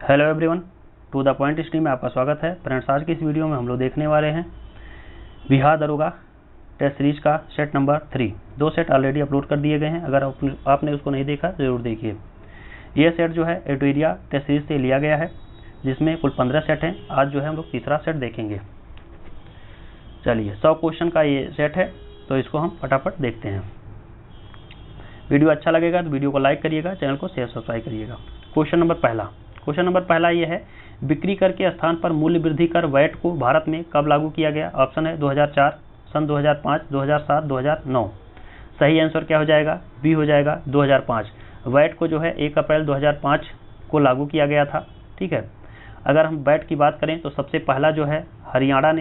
Hello everyone, to the point stream में आपका स्वागत है। फ्रेंड्स, आज की इस वीडियो में हम लोग देखने वाले हैं बिहार दरोगा टेस्ट सीरीज का set number 3। 2 set already upload कर दिए गए हैं। अगर आपने उसको नहीं देखा जरूर देखिए। ये सेट जो है एडवेरिया टेस्ट सीरीज से लिया गया है, जिसमें कुल 15 सेट हैं। आज जो है हम लोग तीसरा सेट देखेंगे। चलिए, 100 क्वेश्चन का ये सेट है, तो इसको हम फटाफट देखते हैं। वीडियो अच्छा लगेगा तो वीडियो को लाइक करिएगा, चैनल को शेयर सब्सक्राइब करिएगा। क्वेश्चन नंबर पहला ये है, बिक्री कर के स्थान पर मूल्य वृद्धि कर वैट को भारत में कब लागू किया गया? ऑप्शन है 2004, सन 2005, 2007, 2009। सही आंसर क्या हो जाएगा? बी हो जाएगा 2005। वैट को जो है 1 अप्रैल 2005 को लागू किया गया था। ठीक है। अगर हम वैट की बात करें तो सबसे पहला जो है हरियाणा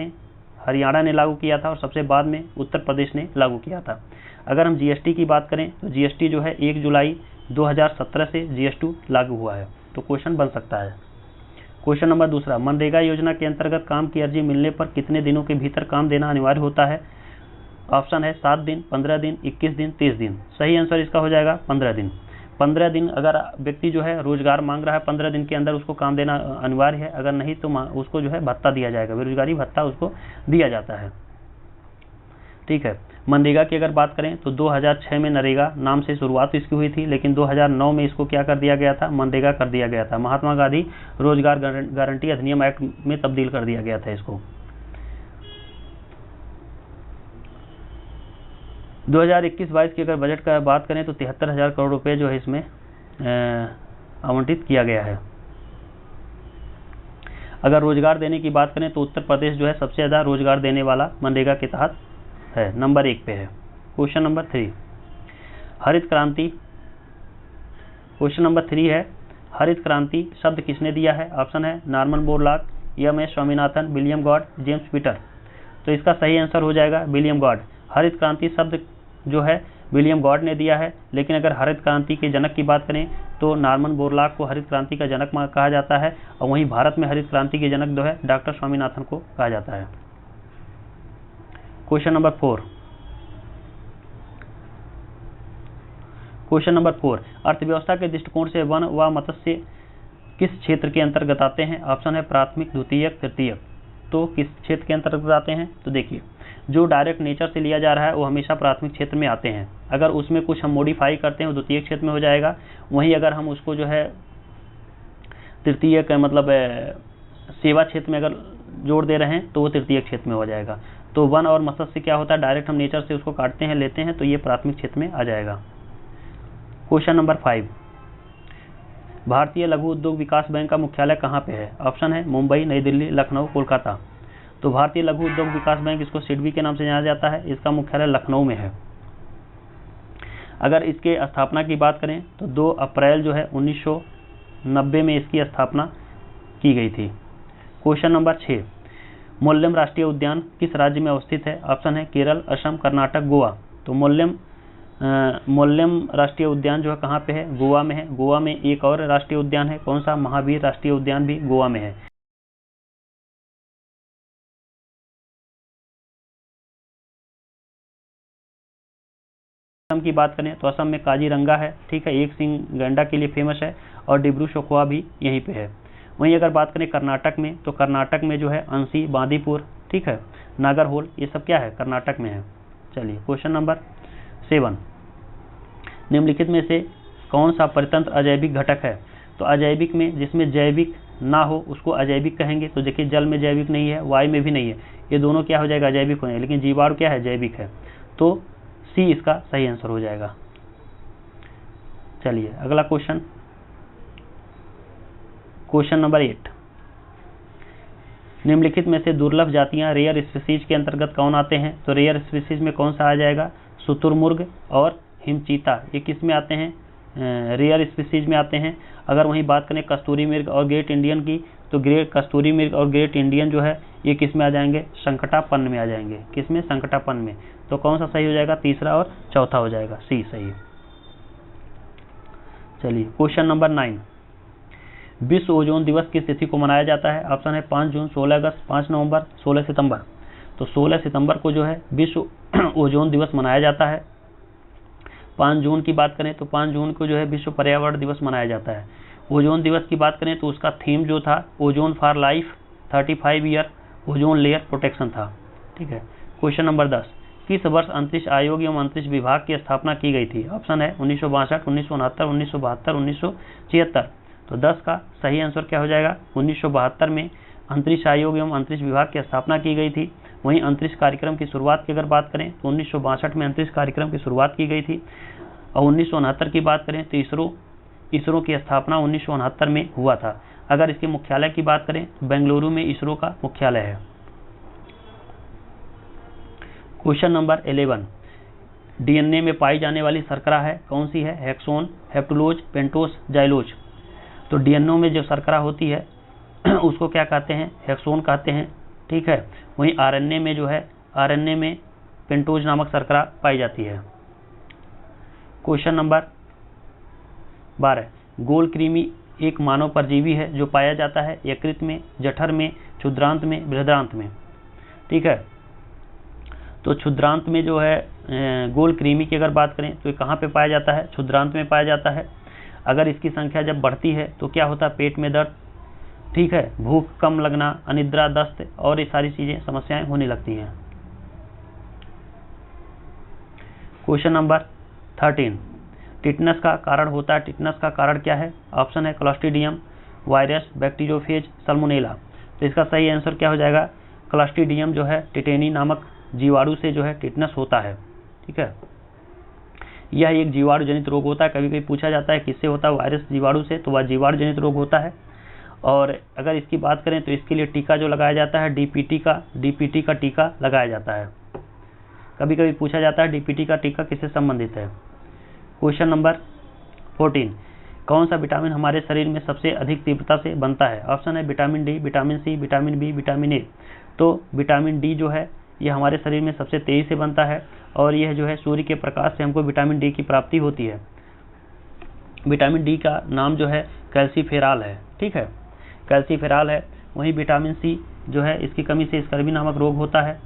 ने लागू किया था और सबसे बाद में उत्तर प्रदेश ने लागू किया था। अगर हम जीएसटी की बात करें तो जीएसटी जो है 1 जुलाई 2017 से जीएसटी लागू हुआ है, तो क्वेश्चन बन सकता है। क्वेश्चन नंबर दूसरा, मनरेगा योजना के अंतर्गत काम की अर्जी मिलने पर कितने दिनों के भीतर काम देना अनिवार्य होता है? ऑप्शन है 7 दिन, 15 दिन, 21 दिन, 30 दिन। सही आंसर इसका हो जाएगा 15 दिन। 15 दिन अगर व्यक्ति जो है रोजगार मांग रहा है, 15 दिन के अंदर उसको काम देना अनिवार्य है। अगर नहीं तो उसको जो है भत्ता दिया जाएगा, बेरोजगारी भत्ता उसको दिया जाता है। ठीक है। मनरेगा की अगर बात करें तो 2006 में नरेगा नाम से शुरुआत इसकी हुई थी, लेकिन 2009 में इसको क्या कर दिया गया था? मनरेगा कर दिया गया था। महात्मा गांधी रोजगार गारंटी अधिनियम एक्ट में तब्दील कर दिया गया था इसको। 2021-22 की अगर बजट का बात करें तो 73,000 करोड़ रुपए जो है इसमें आवंटित किया गया है। अगर रोजगार देने की बात करें तो उत्तर प्रदेश जो है सबसे ज्यादा रोजगार देने वाला मनरेगा के तहत है, नंबर 1 पे है। क्वेश्चन नंबर 3, हरित क्रांति। क्वेश्चन नंबर 3 है, हरित क्रांति शब्द किसने दिया है? ऑप्शन है Norman Borlaug, M S. Swaminathan, William Gaud, James Peter. तो इसका सही आंसर हो जाएगा विलियम गॉड। हरित क्रांति शब्द जो है विलियम गॉड ने दिया है, लेकिन अगर हरित क्रांति के जनक की बात करें तो नॉर्मन बोरलॉग को हरित क्रांति का जनक कहा जाता है, और वहीं भारत में हरित क्रांति के जनक जो है डॉक्टर स्वामीनाथन को कहा जाता है। क्वेश्चन नंबर 4, अर्थव्यवस्था के दृष्टिकोण से वन व मत्स्य किस क्षेत्र के अंतर्गत आते हैं? ऑप्शन है प्राथमिक, द्वितीयक, तृतीयक। तो किस क्षेत्र के अंतर्गत आते हैं? तो देखिए, जो डायरेक्ट नेचर से लिया जा रहा है वो हमेशा प्राथमिक क्षेत्र में आते हैं। अगर उसमें कुछ हम मॉडिफाई करते हैं वो द्वितीय क्षेत्र में हो जाएगा। वहीं अगर हम उसको जो है तृतीयक मतलब सेवा क्षेत्र में अगर जोड़ दे रहे हैं तो वो तृतीय क्षेत्र में हो जाएगा। तो वन और मत्स्य क्या होता है? डायरेक्ट हम नेचर से उसको काटते हैं, लेते हैं, तो ये प्राथमिक क्षेत्र में आ जाएगा। क्वेश्चन नंबर 5, भारतीय लघु उद्योग विकास बैंक का मुख्यालय कहाँ पे है? ऑप्शन है मुंबई, नई दिल्ली, लखनऊ, कोलकाता। तो भारतीय लघु उद्योग विकास बैंक, इसको सिडबी के नाम से जाना जाता है, इसका मुख्यालय लखनऊ में है। अगर इसके स्थापना की बात करें तो 2 अप्रैल जो है 1990 में इसकी स्थापना की गई थी। क्वेश्चन नंबर 6, मोल्लेम राष्ट्रीय उद्यान किस राज्य में अवस्थित है? ऑप्शन है केरल, असम, कर्नाटक, गोवा। तो मोल्लेम राष्ट्रीय उद्यान जो है कहाँ पे है? गोवा में है। गोवा में एक और राष्ट्रीय उद्यान है, कौन सा? महावीर राष्ट्रीय उद्यान भी गोवा में है। असम की बात करें तो असम में काजीरंगा है, ठीक है, एक सिंह गैंडा के लिए फेमस है, और डिब्रू सखोवा भी यहीं पे है। वहीं अगर बात करें कर्नाटक में तो कर्नाटक में जो है अंसी, बांदीपुर, ठीक है, नागरहोल, ये सब क्या है? कर्नाटक में है। चलिए, क्वेश्चन नंबर 7, निम्नलिखित में से कौन सा परितंत्र अजैविक घटक है? तो अजैविक में जिसमें जैविक ना हो उसको अजैविक कहेंगे। तो देखिए, जल में जैविक नहीं है, वायु में भी नहीं है, ये दोनों क्या हो जाएगा? अजैविक हो जाएगा। लेकिन जीवाणु क्या है? जैविक है। तो सी इसका सही आंसर हो जाएगा। चलिए, अगला क्वेश्चन नंबर 8, निम्नलिखित में से दुर्लभ जातियां रेयर स्पीसीज के अंतर्गत कौन आते हैं? तो रेयर स्पीसीज में कौन सा आ जाएगा? शुतुरमुर्ग और हिमचीता, ये किस में आते हैं? रेयर स्पीसीज में आते हैं। अगर वहीं बात करें कस्तूरी मृग और ग्रेट इंडियन की, तो कस्तूरी मृग और ग्रेट इंडियन जो है ये किस में आ जाएंगे? संकटापन्न में आ जाएंगे। किस में? संकटापन्न में। तो कौन सा सही हो जाएगा? तीसरा और चौथा हो जाएगा, सी सही। चलिए, क्वेश्चन नंबर 9, विश्व ओजोन दिवस किस तिथि को मनाया जाता है? ऑप्शन है 5 जून, 16 अगस्त, 5 नवंबर, 16 सितंबर। तो 16 सितंबर को जो है विश्व ओजोन दिवस मनाया जाता है। 5 जून की बात करें तो 5 जून को जो है विश्व पर्यावरण दिवस मनाया जाता है। ओजोन दिवस की बात करें तो उसका थीम जो था ozone for life 35 year ozone layer protection था। ठीक है। क्वेश्चन नंबर 10, किस वर्ष अंतरिक्ष आयोग एवं अंतरिक्ष विभाग की स्थापना की गई थी? ऑप्शन है 1962, 1969, 1972, 1976। तो 10 का सही आंसर क्या हो जाएगा? 1972 में अंतरिक्ष आयोग एवं अंतरिक्ष विभाग की स्थापना की गई थी। वहीं अंतरिक्ष कार्यक्रम की शुरुआत की अगर बात करें तो 1962 में अंतरिक्ष कार्यक्रम की शुरुआत की गई थी। और 1969 की बात करें तो इसरो की स्थापना 1969 में हुआ था। अगर इसके मुख्यालय की बात करें तो बेंगलुरु में इसरो का मुख्यालय है। क्वेश्चन नंबर 11, डीएनए में पाई जाने वाली शर्करा है कौन सी है? हेक्सोन, हेप्टुलोज, पेंटोस, जाइलोज। तो डीएनए में जो शर्करा होती है उसको क्या कहते हैं? हेक्सोन कहते हैं। ठीक है। वहीं आरएनए में जो है आरएनए में पेंटोज नामक शर्करा पाई जाती है। क्वेश्चन नंबर 12, गोल कृमि एक मानव परजीवी है जो पाया जाता है यकृत में, जठर में, क्षुद्रांत में, बृहदांत में। ठीक है। तो क्षुद्रांत में जो है गोल कृमि की अगर बात करें तो ये कहाँ पे पाया जाता है? क्षुद्रांत में पाया जाता है। अगर इसकी संख्या जब बढ़ती है तो क्या होता है? पेट में दर्द, ठीक है, भूख कम लगना, अनिद्रा, दस्त और ये सारी चीजें समस्याएं होने लगती हैं। क्वेश्चन नंबर 13, टिटनस का कारण होता है। टिटनस का कारण क्या है? ऑप्शन है क्लॉस्ट्रीडियम वायरस, बैक्टीरियोफेज, सल्मोनेला। तो इसका सही आंसर क्या हो जाएगा? क्लॉस्ट्रीडियम जो है टिटेनी नामक जीवाणु से जो है टिटनस होता है। ठीक है। यह एक जीवाणु जनित रोग होता है। कभी कभी पूछा जाता है किससे होता है? वायरस जीवाणु से, तो वह जीवाणु जनित रोग होता है। और अगर इसकी बात करें तो इसके लिए टीका जो लगाया जाता है डीपीटी का टीका लगाया जाता है। कभी कभी पूछा जाता है डीपीटी का टीका किससे संबंधित है। क्वेश्चन नंबर 14, कौन सा विटामिन हमारे शरीर में सबसे अधिक तीव्रता से बनता है? ऑप्शन है vitamin D, vitamin C, vitamin B, vitamin A. तो विटामिन डी जो है यह हमारे शरीर में सबसे तेजी से बनता है और यह जो है सूर्य के प्रकाश से हमको विटामिन डी की प्राप्ति होती है। विटामिन डी का नाम जो है कैल्सीफेरॉल है। ठीक है, कैल्सीफेरॉल है। वहीं विटामिन सी जो है इसकी कमी से स्कर्वी नामक रोग होता है।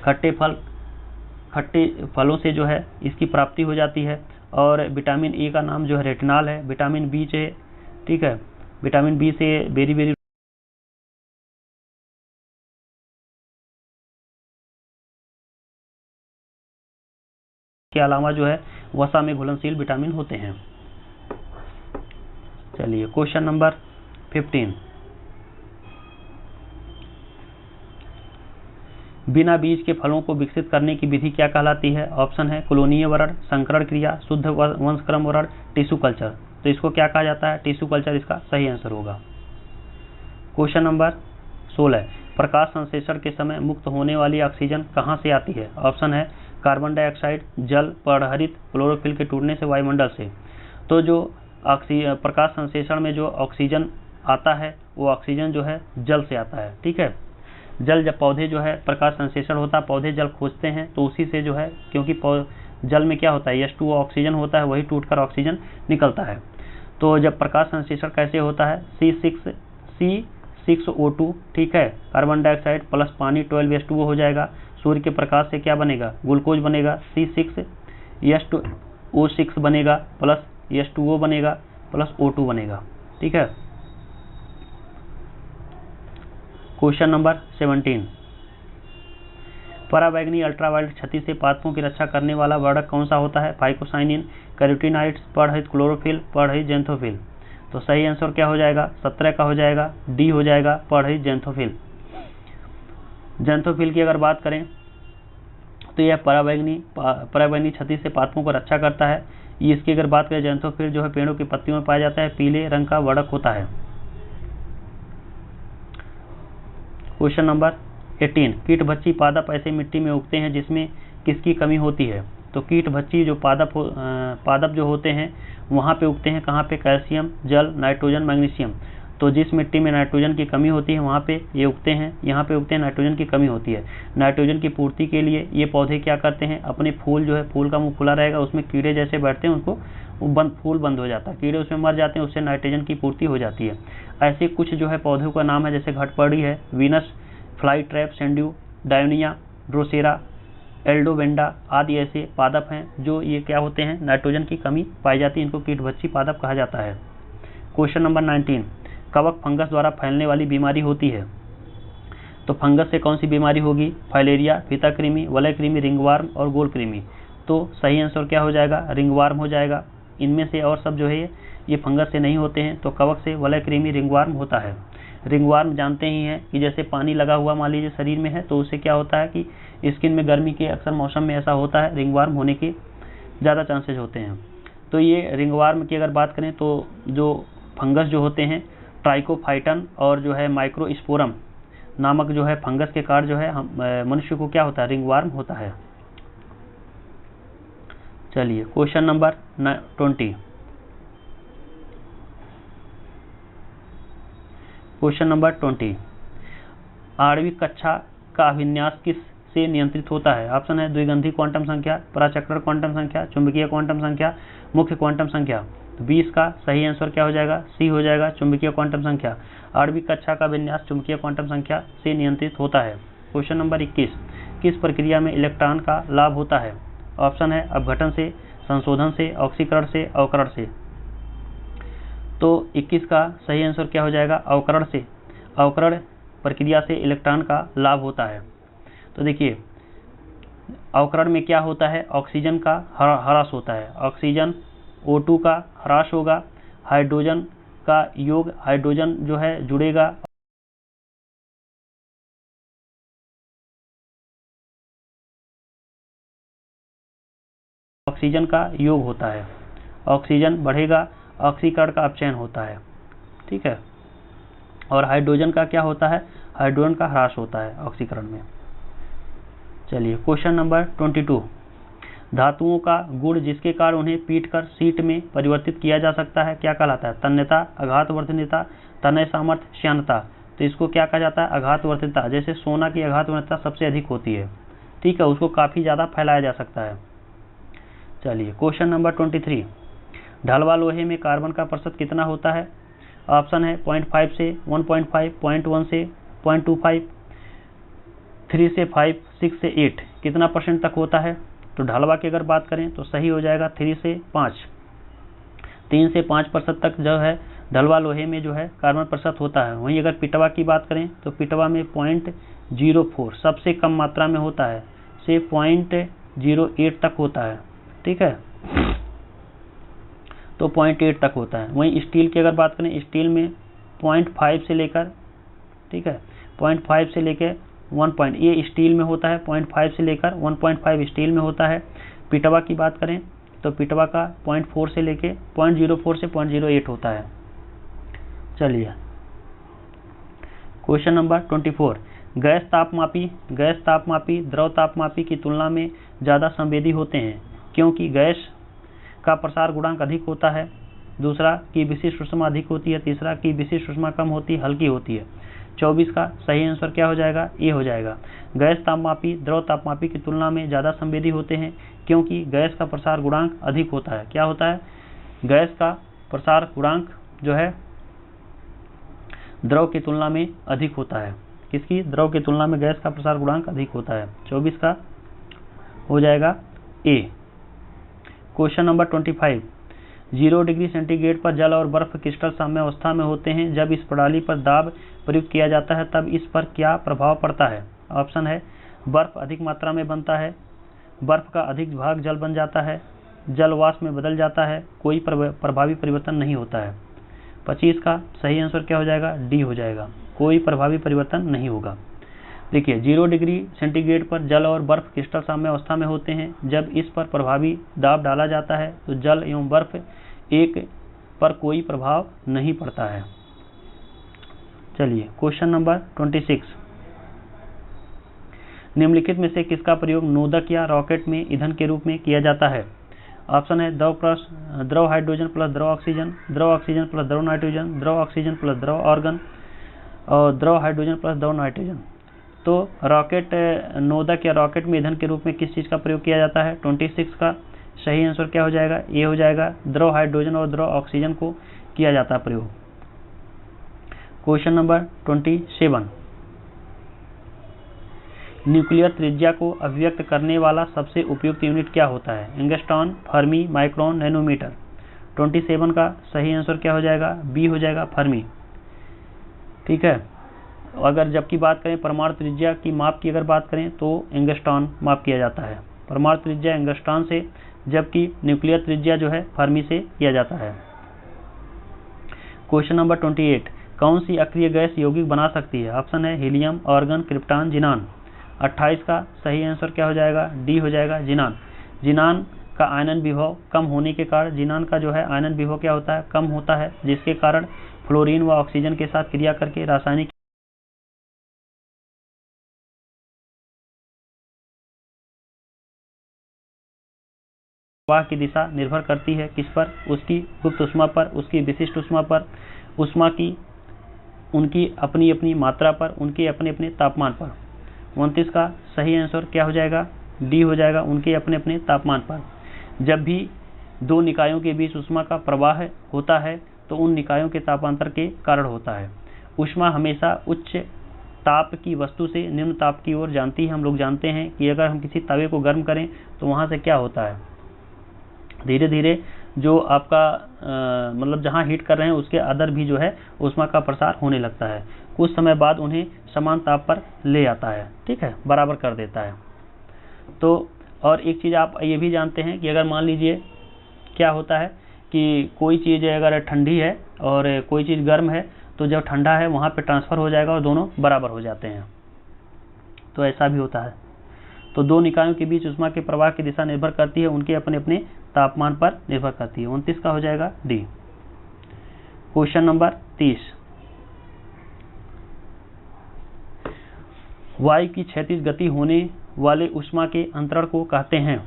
खट्टे फलों से जो है इसकी प्राप्ति हो जाती है। और विटामिन ए का नाम जो है रेटिनॉल है। विटामिन बी से, ठीक है, विटामिन बी से बेरी के अलावा जो है वसा में घुलनशील विटामिन होते हैं। चलिए क्वेश्चन नंबर 15, बिना बीज के फलों को विकसित करने की विधि क्या कहलाती है? ऑप्शन है कोलोनीय वरण, संकरण क्रिया, शुद्ध वंशक्रम वरण, टिश्यू कल्चर। तो इसको क्या कहा जाता है? टिश्यू कल्चर इसका सही आंसर होगा। क्वेश्चन नंबर 16, प्रकाश संश्लेषण के समय मुक्त होने वाली ऑक्सीजन कहाँ से आती है? ऑप्शन है कार्बन डाइऑक्साइड, जल, पर्णहरित, क्लोरोफिल के टूटने से, वायुमंडल से। तो जो प्रकाश संश्लेषण में जो ऑक्सीजन आता है वो ऑक्सीजन जो है जल से आता है। ठीक है। जल, जब पौधे जो है प्रकाश संश्लेषण होता है, पौधे जल खोजते हैं तो उसी से जो है, क्योंकि जल में क्या होता है H2O ऑक्सीजन होता है, वही टूटकर ऑक्सीजन निकलता है। तो जब प्रकाश संश्लेषण कैसे होता है? C6O2, ठीक है, कार्बन डाइऑक्साइड प्लस पानी 12H2O हो जाएगा। सूर्य के प्रकाश से क्या बनेगा? ग्लूकोज बनेगा, C6H2O6 बनेगा प्लस H2O बनेगा प्लस O2 बनेगा। ठीक है। क्वेश्चन नंबर 17, पराबैंगनी अल्ट्रावायलेट क्षति से पादपों की रक्षा करने वाला वर्णक कौन सा होता है? फाइकोसाइनिन, कैरोटीनॉइड्स, पर्णरहित क्लोरोफिल, पर्णरहित ज़ैंथोफिल। तो सही आंसर क्या हो जाएगा? 17 का हो जाएगा, डी हो जाएगा, पर्णरहित ज़ैंथोफिल। ज़ैंथोफिल की अगर बात करें तो यह पराबैंगनी क्षति से पादपों को रक्षा करता है। इसकी अगर बात करें, ज़ैंथोफिल जो है पेड़ों की पत्तियों में पाया जाता है, पीले रंग का वर्णक होता है। क्वेश्चन नंबर 18, कीटभक्षी पादप ऐसे मिट्टी में उगते हैं जिसमें किसकी कमी होती है? तो कीटभक्षी जो पादप जो होते हैं वहाँ पे उगते हैं, कहाँ पे? कैल्शियम, जल, नाइट्रोजन, मैग्नीशियम। तो जिस मिट्टी में नाइट्रोजन की कमी होती है वहाँ पे ये उगते हैं, यहाँ पे उगते हैं नाइट्रोजन की कमी होती है। नाइट्रोजन की पूर्ति के लिए ये पौधे क्या करते हैं? अपने फूल जो है, फूल का मुंह खुला रहेगा, उसमें कीड़े जैसे बैठते हैं, उनको फूल बंद हो जाता है, कीड़े उसमें मर जाते हैं, उससे नाइट्रोजन की पूर्ति हो जाती है। ऐसे कुछ जो है पौधों का नाम है, जैसे घटपर्णी है, Venus fly trap, sundew, dionaea, drosera, aldrovanda आदि ऐसे पादप हैं जो ये क्या होते हैं? नाइट्रोजन की कमी पाई जाती है, इनको कीटभक्षी पादप कहा जाता है। क्वेश्चन नंबर 19, कवक फंगस द्वारा फैलने वाली बीमारी होती है। तो फंगस से कौन सी बीमारी होगी? फाइलेरिया, फीता कृमि, वलय कृमि, रिंगवार्म और गोल कृमि। तो सही आंसर क्या हो जाएगा? रिंगवार्म हो जाएगा। इनमें से और सब जो है ये फंगस से नहीं होते हैं, तो कवक से वलय कृमि, रिंगवार्म होता है। रिंगवार्म जानते ही हैं कि जैसे पानी लगा हुआ मान लीजिए शरीर में है, तो उससे क्या होता है कि स्किन में गर्मी के अक्सर मौसम में ऐसा होता है, रिंगवार्म होने के ज़्यादा चांसेज होते हैं। तो ये रिंगवार्म की अगर बात करें तो जो फंगस जो होते हैं ट्राइकोफाइटन और जो है माइक्रोस्पोरम नामक जो है फंगस के कारण जो है मनुष्य को क्या होता है? रिंगवार्म होता है। चलिए क्वेश्चन नंबर 20, क्वेश्चन नंबर 20, आणविक कक्षा का अभिन्यास किस से नियंत्रित होता है? ऑप्शन है द्विगंधी क्वांटम संख्या, पराचक्रण क्वांटम संख्या, चुंबकीय क्वांटम संख्या, मुख्य क्वांटम संख्या। 20 का सही आंसर क्या हो जाएगा? सी हो जाएगा, चुंबकीय क्वांटम संख्या। आणविक कक्षा का विन्यास चुंबकीय क्वांटम संख्या से नियंत्रित होता है। क्वेश्चन नंबर 21, किस प्रक्रिया में इलेक्ट्रॉन का लाभ होता है? ऑप्शन है अपघटन से, संशोधन से, ऑक्सीकरण से, अवकरण से। तो 21 का सही आंसर क्या हो जाएगा? अवकरण से। अवकरण प्रक्रिया से इलेक्ट्रॉन का लाभ होता है। तो देखिए अवकरण में क्या होता है? ऑक्सीजन का ह्रास होता है। ऑक्सीजन O2 का ह्रास होगा, हाइड्रोजन का योग, हाइड्रोजन जो है जुड़ेगा, ऑक्सीजन का योग होता है, ऑक्सीजन बढ़ेगा, ऑक्सीकरण का अपचयन होता है, ठीक है। और हाइड्रोजन का क्या होता है? हाइड्रोजन का ह्रास होता है ऑक्सीकरण में। चलिए क्वेश्चन नंबर 22, धातुओं का गुण जिसके कारण उन्हें पीटकर शीट में परिवर्तित किया जा सकता है क्या कहलाता है? तन्यता, आघातवर्धनीयता, तनय सामर्थ्य, श्यानता। तो इसको क्या कहा जाता है? आघातवर्धनीयता। जैसे सोना की आघातवर्धनीयता सबसे अधिक होती है, ठीक है, उसको काफी ज्यादा फैलाया जा सकता है। चलिए क्वेश्चन नंबर 23, ढलवा लोहे में कार्बन का प्रतिशत कितना होता है? ऑप्शन है 0.5 से 1.5, 0.1 से 0.25, 3 से 5, 6 से 8, कितना % तक होता है? तो ढलवा की अगर बात करें तो सही हो जाएगा 3 से 5, 3 से 5% तक जो है ढलवा लोहे में जो है कार्बन प्रतिशत होता है। वहीं अगर पिटवा की बात करें तो पिटवा में 0.04 सबसे कम मात्रा में होता है, से 0.08 तक होता है, ठीक है, तो 0.8 तक होता है। वहीं स्टील की अगर बात करें, स्टील में 0.5 से लेकर, ठीक है, 0.5 से लेकर 1 ये स्टील में होता है, 0.5 से लेकर 1.5 स्टील में होता है। पिटवा की बात करें तो पिटवा का 0.4 से लेकर 0.04 से 0.08 होता है। चलिए क्वेश्चन नंबर 24, गैस तापमापी द्रव तापमापी की तुलना में ज़्यादा संवेदी होते हैं क्योंकि गैस का प्रसार गुणांक अधिक होता है, दूसरा की विशिष्ट ऊष्मा अधिक होती है, तीसरा की विशिष्ट ऊष्मा कम होती है, हल्की होती है। 24 का सही आंसर क्या हो जाएगा? ए हो जाएगा। गैस तापमापी द्रव तापमापी की तुलना में ज़्यादा संवेदी होते हैं क्योंकि गैस का प्रसार गुणांक अधिक होता है। क्या होता है? गैस का प्रसार गुणांक जो है द्रव की तुलना में अधिक होता है। किसकी? द्रव की तुलना में गैस का प्रसार गुणांक अधिक होता है। 24 का हो जाएगा ए। क्वेश्चन नंबर 25, 0 डिग्री सेंटीग्रेड पर जल और बर्फ क्रिस्टल साम्यावस्था में होते हैं। जब इस प्रणाली पर दाब प्रयुक्त किया जाता है तब इस पर क्या प्रभाव पड़ता है? ऑप्शन है बर्फ अधिक मात्रा में बनता है, बर्फ का अधिक भाग जल बन जाता है, जल वाष्प में बदल जाता है, कोई प्रभावी परिवर्तन नहीं होता है। 25 का सही आंसर क्या हो जाएगा? डी हो जाएगा, कोई प्रभावी परिवर्तन नहीं होगा। देखिए 0 डिग्री सेंटीग्रेड पर जल और बर्फ क्रिस्टल साम्यावस्था में होते हैं। जब इस पर प्रभावी दाब डाला जाता है तो जल एवं बर्फ एक पर कोई प्रभाव नहीं पड़ता है। चलिए क्वेश्चन नंबर 26, निम्नलिखित में से किसका प्रयोग नोदक या रॉकेट में ईंधन के रूप में किया जाता है? ऑप्शन है द्रव हाइड्रोजन प्लस द्रव ऑक्सीजन, द्रव ऑक्सीजन प्लस द्रव नाइट्रोजन, द्रव ऑक्सीजन प्लस द्रव ऑर्गन और द्रव हाइड्रोजन प्लस द्रव नाइट्रोजन। तो रॉकेट नोदक या रॉकेट में ईंधन के रूप में किस चीज़ का प्रयोग किया जाता है? 26 का सही आंसर क्या हो जाएगा? ये हो जाएगा, द्रव हाइड्रोजन और द्रव ऑक्सीजन को किया जाता है प्रयोग। क्वेश्चन नंबर 27, न्यूक्लियर त्रिज्या को अभिव्यक्त करने वाला सबसे उपयुक्त यूनिट क्या होता है? Angstrom, Fermi, micron, nanometre. 27 का सही आंसर क्या हो जाएगा, बी हो जाएगा, फर्मी। ठीक है, अगर जबकि बात करें परमाणु त्रिज्या की माप की अगर बात करें तो एंगस्ट्रॉन माप किया जाता है, परमाणु त्रिज्या एंगस्ट्रॉन से, जबकि न्यूक्लियर त्रिज्या जो है फर्मी से किया जाता है। क्वेश्चन नंबर 28, कौन सी अक्रिय गैस यौगिक बना सकती है? ऑप्शन है हीलियम, आर्गन, क्रिप्टॉन, जिनान। 28 का सही आंसर क्या हो जाएगा, डी हो जाएगा, जिनान। जिनान का आयनन विभव कम होने के कारण, जिनान का जो है आयनन विभव क्या होता है, कम होता है, जिसके कारण फ्लोरीन व ऑक्सीजन के साथ क्रिया करके रासायनिक प्रवाह की दिशा निर्भर करती है किस पर, उसकी गुप्त ऊष्मा पर, उसकी विशिष्ट ऊष्मा पर, ऊष्मा की उनकी अपनी अपनी मात्रा पर, उनके अपने अपने तापमान पर। 29 का सही आंसर क्या हो जाएगा, डी हो जाएगा, उनके अपने अपने तापमान पर। जब भी दो निकायों के बीच ऊष्मा का प्रवाह होता है तो उन निकायों के तापांतर के कारण होता है। ऊष्मा हमेशा उच्च ताप की वस्तु से निम्न ताप की ओर जानती है। हम लोग जानते हैं कि अगर हम किसी तवे को गर्म करें तो वहां से क्या होता है, धीरे धीरे जो आपका मतलब जहां हीट कर रहे हैं उसके अंदर भी जो है ऊष्मा का प्रसार होने लगता है, कुछ समय बाद उन्हें समान ताप पर ले आता है, ठीक है, बराबर कर देता है। तो और एक चीज़ आप ये भी जानते हैं कि अगर मान लीजिए क्या होता है कि कोई चीज़ अगर ठंडी है और कोई चीज़ गर्म है तो जब ठंडा है वहाँ पे ट्रांसफ़र हो जाएगा और दोनों बराबर हो जाते हैं, तो ऐसा भी होता है। तो दो निकायों के बीच ऊष्मा के प्रवाह की दिशा निर्भर करती है उनके अपने अपने तापमान पर निर्भर करती है। 29 का हो जाएगा डी। क्वेश्चन नंबर 30, वायु की क्षैतिज गति होने वाले ऊष्मा के अंतरण को कहते हैं,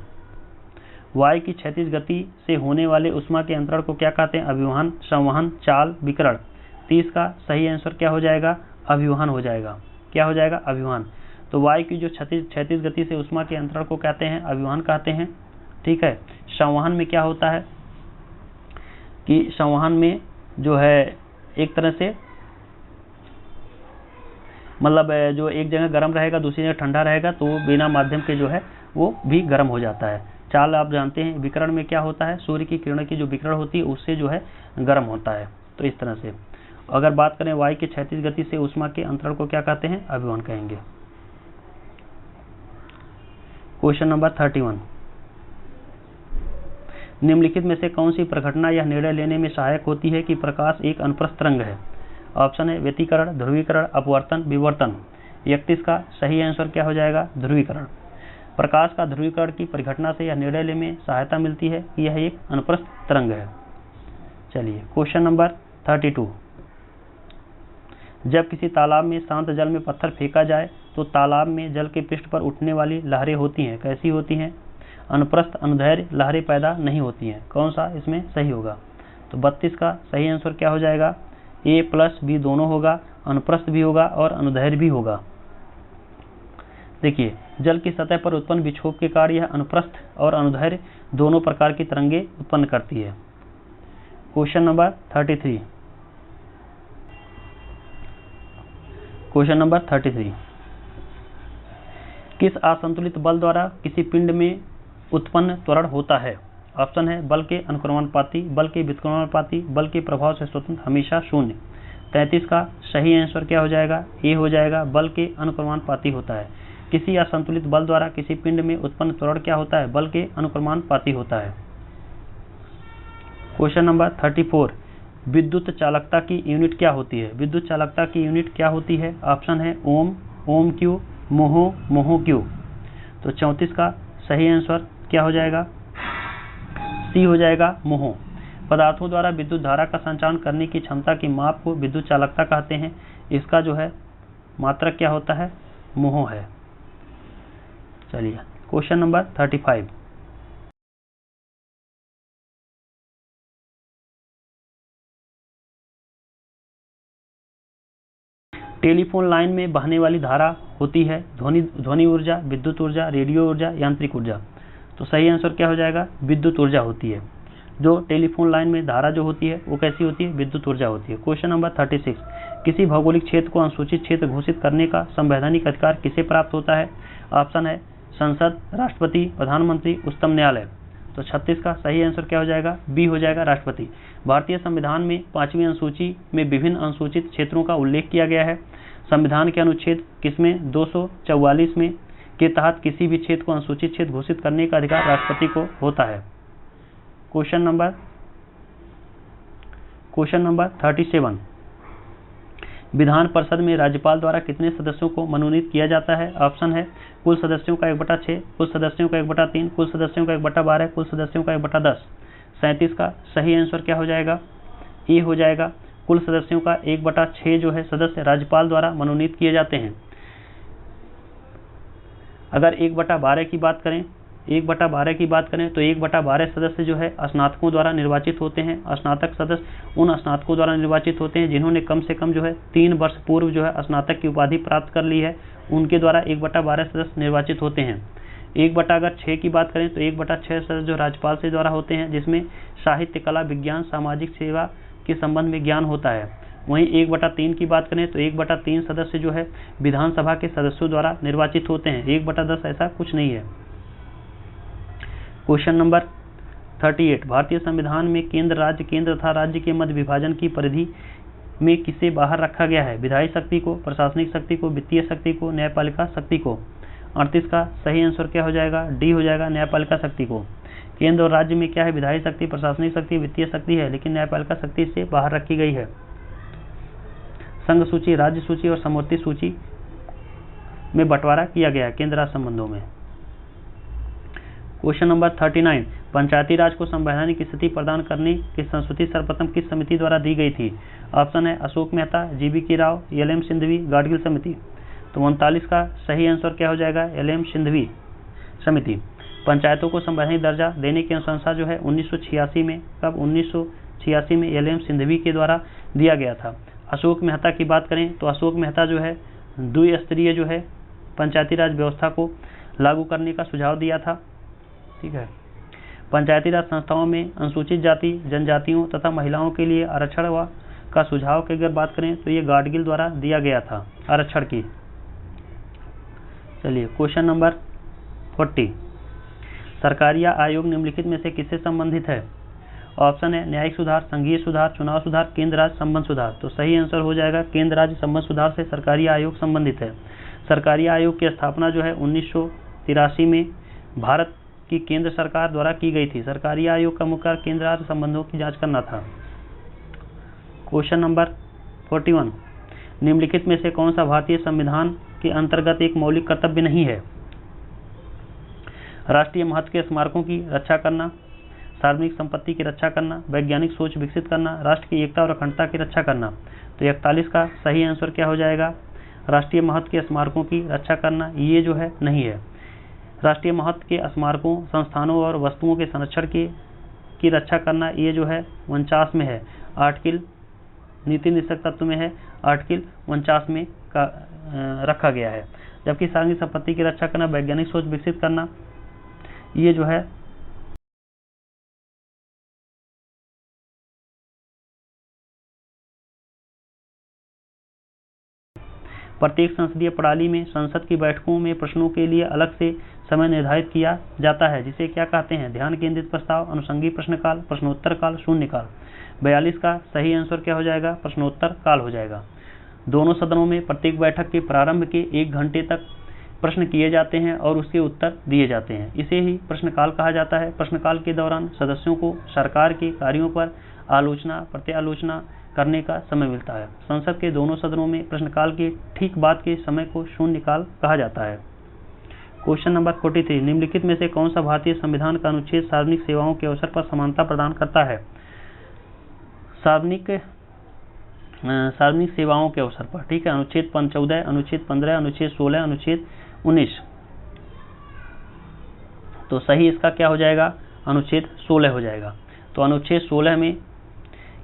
वायु की क्षैतिज गति से होने वाले ऊष्मा के अंतरण को क्या कहते हैं, अभिवहन, संवहन, चाल, विकिरण। 30 का सही आंसर क्या हो जाएगा, अभिवहन हो जाएगा, क्या हो जाएगा, अभिवहन। तो वायु की जो क्षैतिज गति से ऊष्मा के अंतरण को कहते हैं अभिवहन कहते हैं, ठीक है। संवहन में क्या होता है कि संवहन में जो है एक तरह से मतलब जो एक जगह गर्म रहेगा दूसरी जगह ठंडा रहेगा तो बिना माध्यम के जो है वो भी गर्म हो जाता है। चाल आप जानते हैं, विकिरण में क्या होता है, सूर्य की किरण की जो विकिरण होती है उससे जो है गर्म होता है। तो इस तरह से अगर बात करें वायु की क्षैतिज गति से ऊष्मा के अंतरण को क्या कहते हैं, अभिवहन कहेंगे। क्वेश्चन नंबर 31, निम्नलिखित में से कौन सी प्रघटना यह निर्णय लेने में सहायक होती है कि प्रकाश एक अनुप्रस्थ तरंग है? ऑप्शन है व्यतिकरण, ध्रुवीकरण, अपवर्तन, विवर्तन। 31 का सही आंसर क्या हो जाएगा, ध्रुवीकरण। प्रकाश का ध्रुवीकरण की परिघटना से यह निर्णय लेने में सहायता मिलती है कि यह एक अनुप्रस्थ तरंग है। चलिए क्वेश्चन नंबर 32, जब किसी तालाब में शांत जल में पत्थर फेंका जाए तो तालाब में जल के पृष्ठ पर उठने वाली लहरें होती हैं, कैसी होती हैं, अनुप्रस्थ अनुदैर्घ्य लहरें पैदा नहीं होती हैं। कौन सा इसमें सही होगा, तो 32 का सही आंसर क्या हो जाएगा, ए प्लस बी दोनों होगा, अनुप्रस्थ भी होगा और अनुदैर्घ्य भी होगा। देखिए जल की सतह पर उत्पन्न विक्षोभ के कारण यह अनुप्रस्थ और अनुदैर्घ्य दोनों प्रकार की तरंगें उत्पन्न करती है। क्वेश्चन नंबर 33, क्वेश्चन नंबर 33, किस असंतुलित बल द्वारा किसी पिंड में उत्पन्न त्वरण होता है? ऑप्शन है बल के अनुक्रमणपाती, बल के व्युत्क्रमणपाती, बल के प्रभाव से स्वतंत्र, हमेशा शून्य। 33 का सही आंसर क्या हो जाएगा, ए हो जाएगा, बल के अनुक्रमणपाती होता है। किसी असंतुलित बल द्वारा किसी पिंड में उत्पन्न त्वरण क्या होता है, बल के अनुक्रमणपाती होता है। क्वेश्चन नंबर 34, विद्युत चालकता की यूनिट क्या होती है? विद्युत चालकता की यूनिट क्या होती है? ऑप्शन है ओम, ओम क्यू, मोहो, मोहो क्यू। तो 34 का सही आंसर क्या हो जाएगा, सी हो जाएगा, मोहो। पदार्थों द्वारा विद्युत धारा का संचालन करने की क्षमता की माप को विद्युत चालकता कहते हैं। इसका जो है मात्रक क्या होता है, मोहो है। चलिए क्वेश्चन नंबर 35, टेलीफोन लाइन में बहने वाली धारा होती है ध्वनि ऊर्जा, विद्युत ऊर्जा, रेडियो ऊर्जा, यांत्रिक ऊर्जा। तो सही आंसर क्या हो जाएगा, विद्युत ऊर्जा होती है। जो टेलीफोन लाइन में धारा जो होती है वो कैसी होती है, विद्युत ऊर्जा होती है। क्वेश्चन नंबर 36, किसी भौगोलिक क्षेत्र को अनुसूचित क्षेत्र घोषित करने का संवैधानिक अधिकार किसे प्राप्त होता है? ऑप्शन है संसद, राष्ट्रपति, प्रधानमंत्री, उच्चतम न्यायालय। तो 36 का सही आंसर क्या हो जाएगा, बी हो जाएगा, राष्ट्रपति। भारतीय संविधान में 5वीं अनुसूची में विभिन्न अनुसूचित क्षेत्रों का उल्लेख किया गया है। संविधान के अनुच्छेद किसमें 244 में के तहत किसी भी क्षेत्र को अनुसूचित क्षेत्र घोषित करने का अधिकार राष्ट्रपति को होता है। क्वेश्चन नंबर 37, विधान परिषद में राज्यपाल द्वारा कितने सदस्यों को मनोनीत किया जाता है? ऑप्शन है कुल सदस्यों का 1/6, कुल सदस्यों का 1/3, कुल सदस्यों का 1/12, कुल सदस्यों का 1/10। 37 का सही आंसर क्या हो जाएगा, ए हो जाएगा। कुल सदस्यों का 1/6 जो है सदस्य राज्यपाल द्वारा मनोनीत किए जाते हैं। अगर 1/12 की बात करें, 1/12 की बात करें तो 1/12 सदस्य जो है स्नातकों द्वारा निर्वाचित होते हैं। स्नातक सदस्य उन स्नातकों द्वारा निर्वाचित होते हैं जिन्होंने कम से कम जो है 3 वर्ष पूर्व जो है स्नातक की उपाधि प्राप्त कर ली है, उनके द्वारा 1/12 सदस्य निर्वाचित होते हैं। 1/6 की बात करें तो 1/6 सदस्य जो राज्यपाल से द्वारा होते हैं, जिसमें साहित्य, कला, विज्ञान, सामाजिक सेवा के संबंध में ज्ञान होता है। वहीं 1/3 की बात करें तो 1/3 सदस्य जो है विधानसभा के सदस्यों द्वारा निर्वाचित होते हैं। 1/10 ऐसा कुछ नहीं है। क्वेश्चन नंबर 38, भारतीय संविधान में केंद्र तथा राज्य के मध्य विभाजन की परिधि में किसे बाहर रखा गया है? विधायी शक्ति को, प्रशासनिक शक्ति को, वित्तीय शक्ति को, न्यायपालिका शक्ति को। 38 का सही आंसर क्या हो जाएगा, डी हो जाएगा, न्यायपालिका शक्ति को। केंद्र और राज्य में क्या है, विधायी शक्ति, प्रशासनिक शक्ति, वित्तीय शक्ति है, लेकिन न्यायपालिका शक्ति से बाहर रखी गई है। संघ सूची, राज्य सूची और समवर्ती सूची में बंटवारा किया गया केंद्र राज्य संबंधों में। क्वेश्चन नंबर 39, पंचायती राज को संवैधानिक स्थिति प्रदान करने की संस्तुति सर्वप्रथम किस समिति द्वारा दी गई थी? ऑप्शन है अशोक मेहता, GBK राव, LM सिंघवी, गाडगिल समिति। तो 39 का सही आंसर क्या हो जाएगा, LM सिंघवी समिति। पंचायतों को संवैधानिक दर्जा देने की अनुशंसा जो है 1986 में, कब 1986 में LM सिंघवी के द्वारा दिया गया था। अशोक मेहता की बात करें तो अशोक मेहता जो है द्विस्तरीय जो है पंचायती राज व्यवस्था को लागू करने का सुझाव दिया था। ठीक है। पंचायती राज संस्थाओं में अनुसूचित जाति, जनजातियों तथा महिलाओं के लिए आरक्षण का सुझाव की अगर बात करें तो ये गाडगिल द्वारा दिया गया था आरक्षण की। चलिए क्वेश्चन नंबर 40, सरकारी आयोग निम्नलिखित में से किससे संबंधित है? ऑप्शन है न्यायिक सुधार, संघीय सुधार, चुनाव सुधार, केंद्र राज्य संबंध सुधार। तो सही आंसर हो जाएगा केंद्र राज्य संबंध सुधार से सरकारी आयोग संबंधित है। सरकारी आयोग की स्थापना जो है 1983 में भारत की केंद्र सरकार द्वारा की गई थी। सरकारी आयोग का मुख्य कार्य केंद्र राज्य संबंधों की जांच करना था। क्वेश्चन नंबर 41, निम्नलिखित में से कौन सा भारतीय संविधान के अंतर्गत एक मौलिक कर्तव्य नहीं है? राष्ट्रीय महत्व के स्मारकों की रक्षा करना, सार्वजनिक संपत्ति की रक्षा करना, वैज्ञानिक सोच विकसित करना, राष्ट्र की एकता और अखंडता की रक्षा करना। तो 41 का सही आंसर क्या हो जाएगा, राष्ट्रीय महत्व के स्मारकों की रक्षा करना, ये जो है नहीं है। राष्ट्रीय महत्व के स्मारकों, संस्थानों और वस्तुओं के संरक्षण की रक्षा करना, ये जो है 49 में है। आर्टिकल नीति निषेध तत्व में है, आर्टिकल 49 में रखा गया है। जबकि सार्वजनिक संपत्ति की रक्षा करना, वैज्ञानिक सोच विकसित करना, ये जो है प्रत्येक संसदीय प्रणाली में संसद की बैठकों में प्रश्नों के लिए अलग से समय निर्धारित किया जाता है, जिसे क्या कहते हैं? ध्यान केंद्रित प्रस्ताव, अनुषंगी प्रश्नकाल, प्रश्नोत्तर काल, शून्यकाल। 42 का सही आंसर क्या हो जाएगा, प्रश्नोत्तर काल हो जाएगा। दोनों सदनों में प्रत्येक बैठक के प्रारंभ के 1 घंटे तक प्रश्न किए जाते हैं और उसके उत्तर दिए जाते हैं। इसे ही प्रश्नकाल कहा जाता है। प्रश्नकाल के दौरान सदस्यों को सरकार के कार्यों पर आलोचना प्रत्यालोचना करने का समय मिलता है। संसद के दोनों सदनों में प्रश्नकाल के ठीक बाद के समय को शून्यकाल कहा जाता है। क्वेश्चन नंबर 43, निम्नलिखित में से कौन सा भारतीय संविधान का अनुच्छेद सार्वजनिक सेवाओं के अवसर पर समानता प्रदान करता है? सार्वजनिक सेवाओं के अवसर पर, ठीक है। अनुच्छेद 14, अनुच्छेद 15, अनुच्छेद 16, अनुच्छेद 19। तो सही इसका क्या हो जाएगा, अनुच्छेद 16 हो जाएगा। तो अनुच्छेद 16 में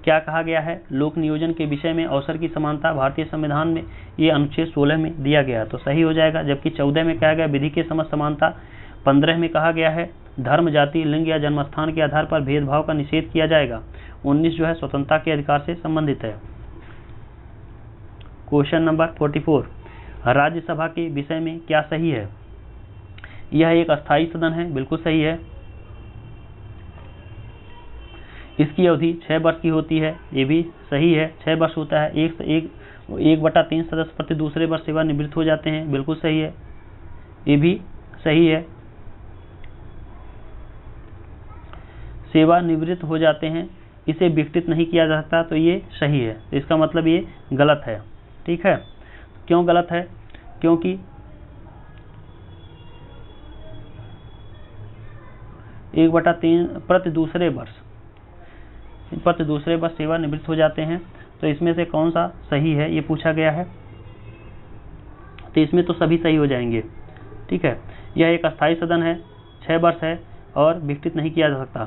क्या कहा गया है, लोक नियोजन के विषय में अवसर की समानता भारतीय संविधान में, ये अनुच्छेद 16 में दिया गया, तो सही हो जाएगा। जबकि 14 में कहा गया विधि के समक्ष समानता, 15 में कहा गया है धर्म, जाति, लिंग या जन्मस्थान के आधार पर भेदभाव का निषेध किया जाएगा। 19 जो है स्वतंत्रता के अधिकार से संबंधित है। क्वेश्चन नंबर 44, राज्यसभा के विषय में क्या सही है? यह एक अस्थायी सदन है, बिल्कुल सही है। इसकी अवधि 6 वर्ष की होती है, ये भी सही है, 6 वर्ष होता है। 1/3 सदस्य प्रति दूसरे वर्ष सेवानिवृत्त हो जाते हैं, बिल्कुल सही है, ये भी सही है। सेवानिवृत्त हो जाते हैं, इसे विघटित नहीं किया जा सकता, तो ये सही है। तो इसका मतलब ये गलत है, ठीक है। क्यों गलत है? क्योंकि 1/3 प्रति दूसरे वर्ष सेवानिवृत्त हो जाते हैं, तो इसमें से कौन सा सही है ये पूछा गया है। तो इसमें तो सभी सही हो जाएंगे, ठीक है। यह एक अस्थायी सदन है, 6 वर्ष है और विघटित नहीं किया जा सकता।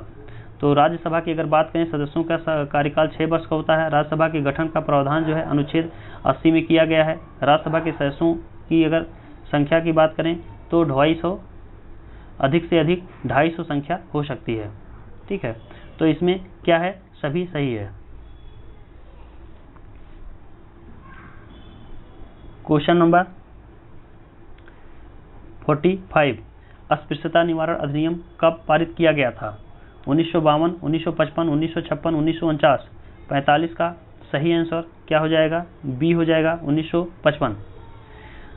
तो राज्यसभा की अगर बात करें, सदस्यों का कार्यकाल 6 वर्ष का होता है। राज्यसभा के गठन का प्रावधान जो है अनुच्छेद 80 में किया गया है। राज्यसभा के सदस्यों की अगर संख्या की बात करें तो 250, अधिक से अधिक 250 संख्या हो सकती है, ठीक है। तो इसमें क्या है, सभी सही है। क्वेश्चन नंबर 45, अस्पृश्यता निवारण अधिनियम कब पारित किया गया था? 1952, 1955, 1956, 1949। 45 का सही आंसर क्या हो जाएगा? बी हो जाएगा, 1955।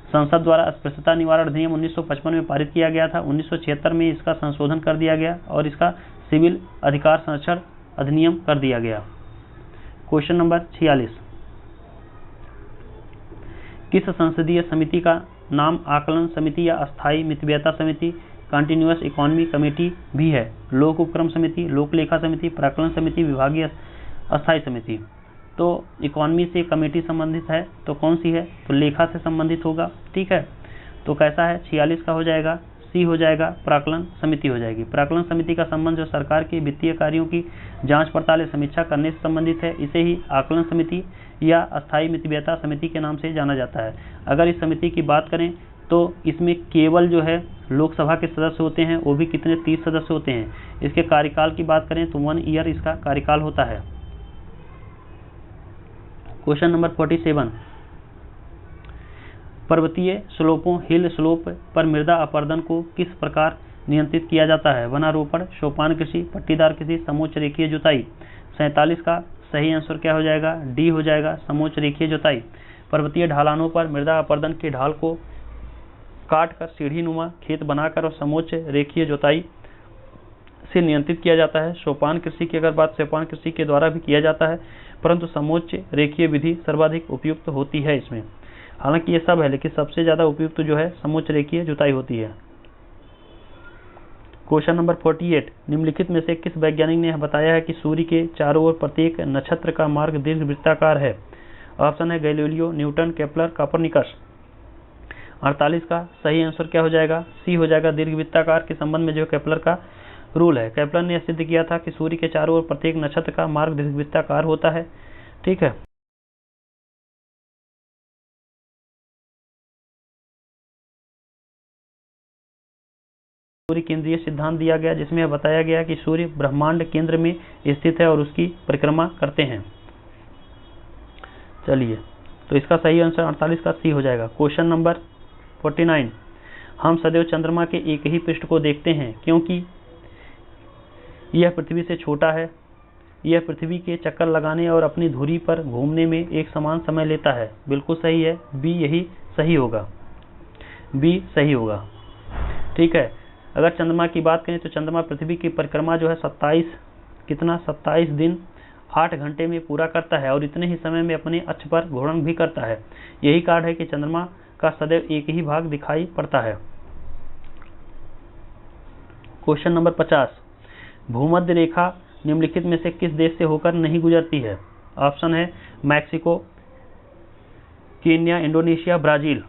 संसद द्वारा अस्पृश्यता निवारण अधिनियम 1955 में पारित किया गया था। 1976 में इसका संशोधन कर दिया गया और इसका सिविल अधिकार संरक्षण अधिनियम कर दिया गया। क्वेश्चन नंबर 46, किस संसदीय समिति का नाम आकलन समिति या अस्थायी मितव्ययता समिति, कंटिन्यूअस इकोनॉमी कमेटी भी है? लोक उपक्रम समिति, लोक लेखा समिति, प्राक्कलन समिति, विभागीय अस्थायी समिति। तो इकोनॉमी से कमेटी संबंधित है, तो कौन सी है? तो लेखा से संबंधित होगा, ठीक है। तो कैसा है? 46 का हो जाएगा, सी हो जाएगा, प्राक्कलन समिति हो जाएगी। प्राक्कलन समिति का संबंध जो सरकार के वित्तीय कार्यों की जांच पड़ताल या समीक्षा करने से संबंधित है, इसे ही आकलन समिति या अस्थायी मितव्ययता समिति के नाम से जाना जाता है। अगर इस समिति की बात करें तो इसमें केवल जो है लोकसभा के सदस्य होते हैं, वो भी कितने? 30 सदस्य होते हैं। इसके कार्यकाल की बात करें तो 1 ईयर इसका कार्यकाल होता है। क्वेश्चन नंबर 47, पर्वतीय स्लोपों हिल स्लोप पर मृदा अपरदन को किस प्रकार नियंत्रित किया जाता है? वनारोपण, सोपान कृषि, पट्टीदार कृषि, समोच्च रेखीय जुताई। 47 का सही आंसर क्या हो जाएगा? डी हो जाएगा, समोच्च रेखीय जुताई। पर्वतीय ढलानों पर मृदा अपरदन के ढाल को काट कर सीढ़ी नुमा खेत बनाकर और समोच्च रेखीय जुताई से नियंत्रित किया जाता है। सोपान कृषि की अगर बात सोपान कृषि के द्वारा भी किया जाता है, परंतु समोच्च रेखीय विधि सर्वाधिक उपयुक्त होती है इसमें। हालांकि ये सब है, लेकिन सबसे ज्यादा उपयुक्त जो है समोच्च रेखीय जुताई होती है। क्वेश्चन नंबर 48, निम्नलिखित में से किस वैज्ञानिक ने बताया है कि सूर्य के चारों ओर प्रत्येक नक्षत्र का मार्ग दीर्घवृत्ताकार है? ऑप्शन है गैलीलियो, न्यूटन, केपलर, कोपरनिकस। 48 का सही आंसर क्या हो जाएगा? सी हो जाएगा, दीर्घवृत्ताकार के संबंध में जो केपलर का रूल है। केपलर ने सिद्ध किया था कि सूर्य के चारों ओर प्रत्येक नक्षत्र का मार्ग दीर्घवृत्ताकार होता है, ठीक है। सूर्य केंद्रीय सिद्धांत दिया गया, जिसमें यह बताया गया कि सूर्य ब्रह्मांड केंद्र में स्थित है और उसकी परिक्रमा करते हैं। चलिए, तो इसका सही आंसर 48 का सी हो जाएगा। क्वेश्चन नंबर 49, हम सदैव चंद्रमा के एक ही पृष्ठ को देखते हैं क्योंकि यह पृथ्वी से छोटा है। यह पृथ्वी के चक्कर लगाने और अपनी धुरी पर घूमने में एक समान समय लेता है। बिल्कुल सही है, बी यही सही होगा, बी सही होगा, ठीक है। अगर चंद्रमा की बात करें तो चंद्रमा पृथ्वी की परिक्रमा जो है 27 दिन 8 घंटे में पूरा करता है और इतने ही समय में अपने अक्ष पर घूर्णन भी करता है। यही कारण है कि चंद्रमा का सदैव एक ही भाग दिखाई पड़ता है। क्वेश्चन नंबर 50, भूमध्य रेखा निम्नलिखित में से किस देश से होकर नहीं गुजरती है? ऑप्शन है मैक्सिको, केन्या, इंडोनेशिया, ब्राजील।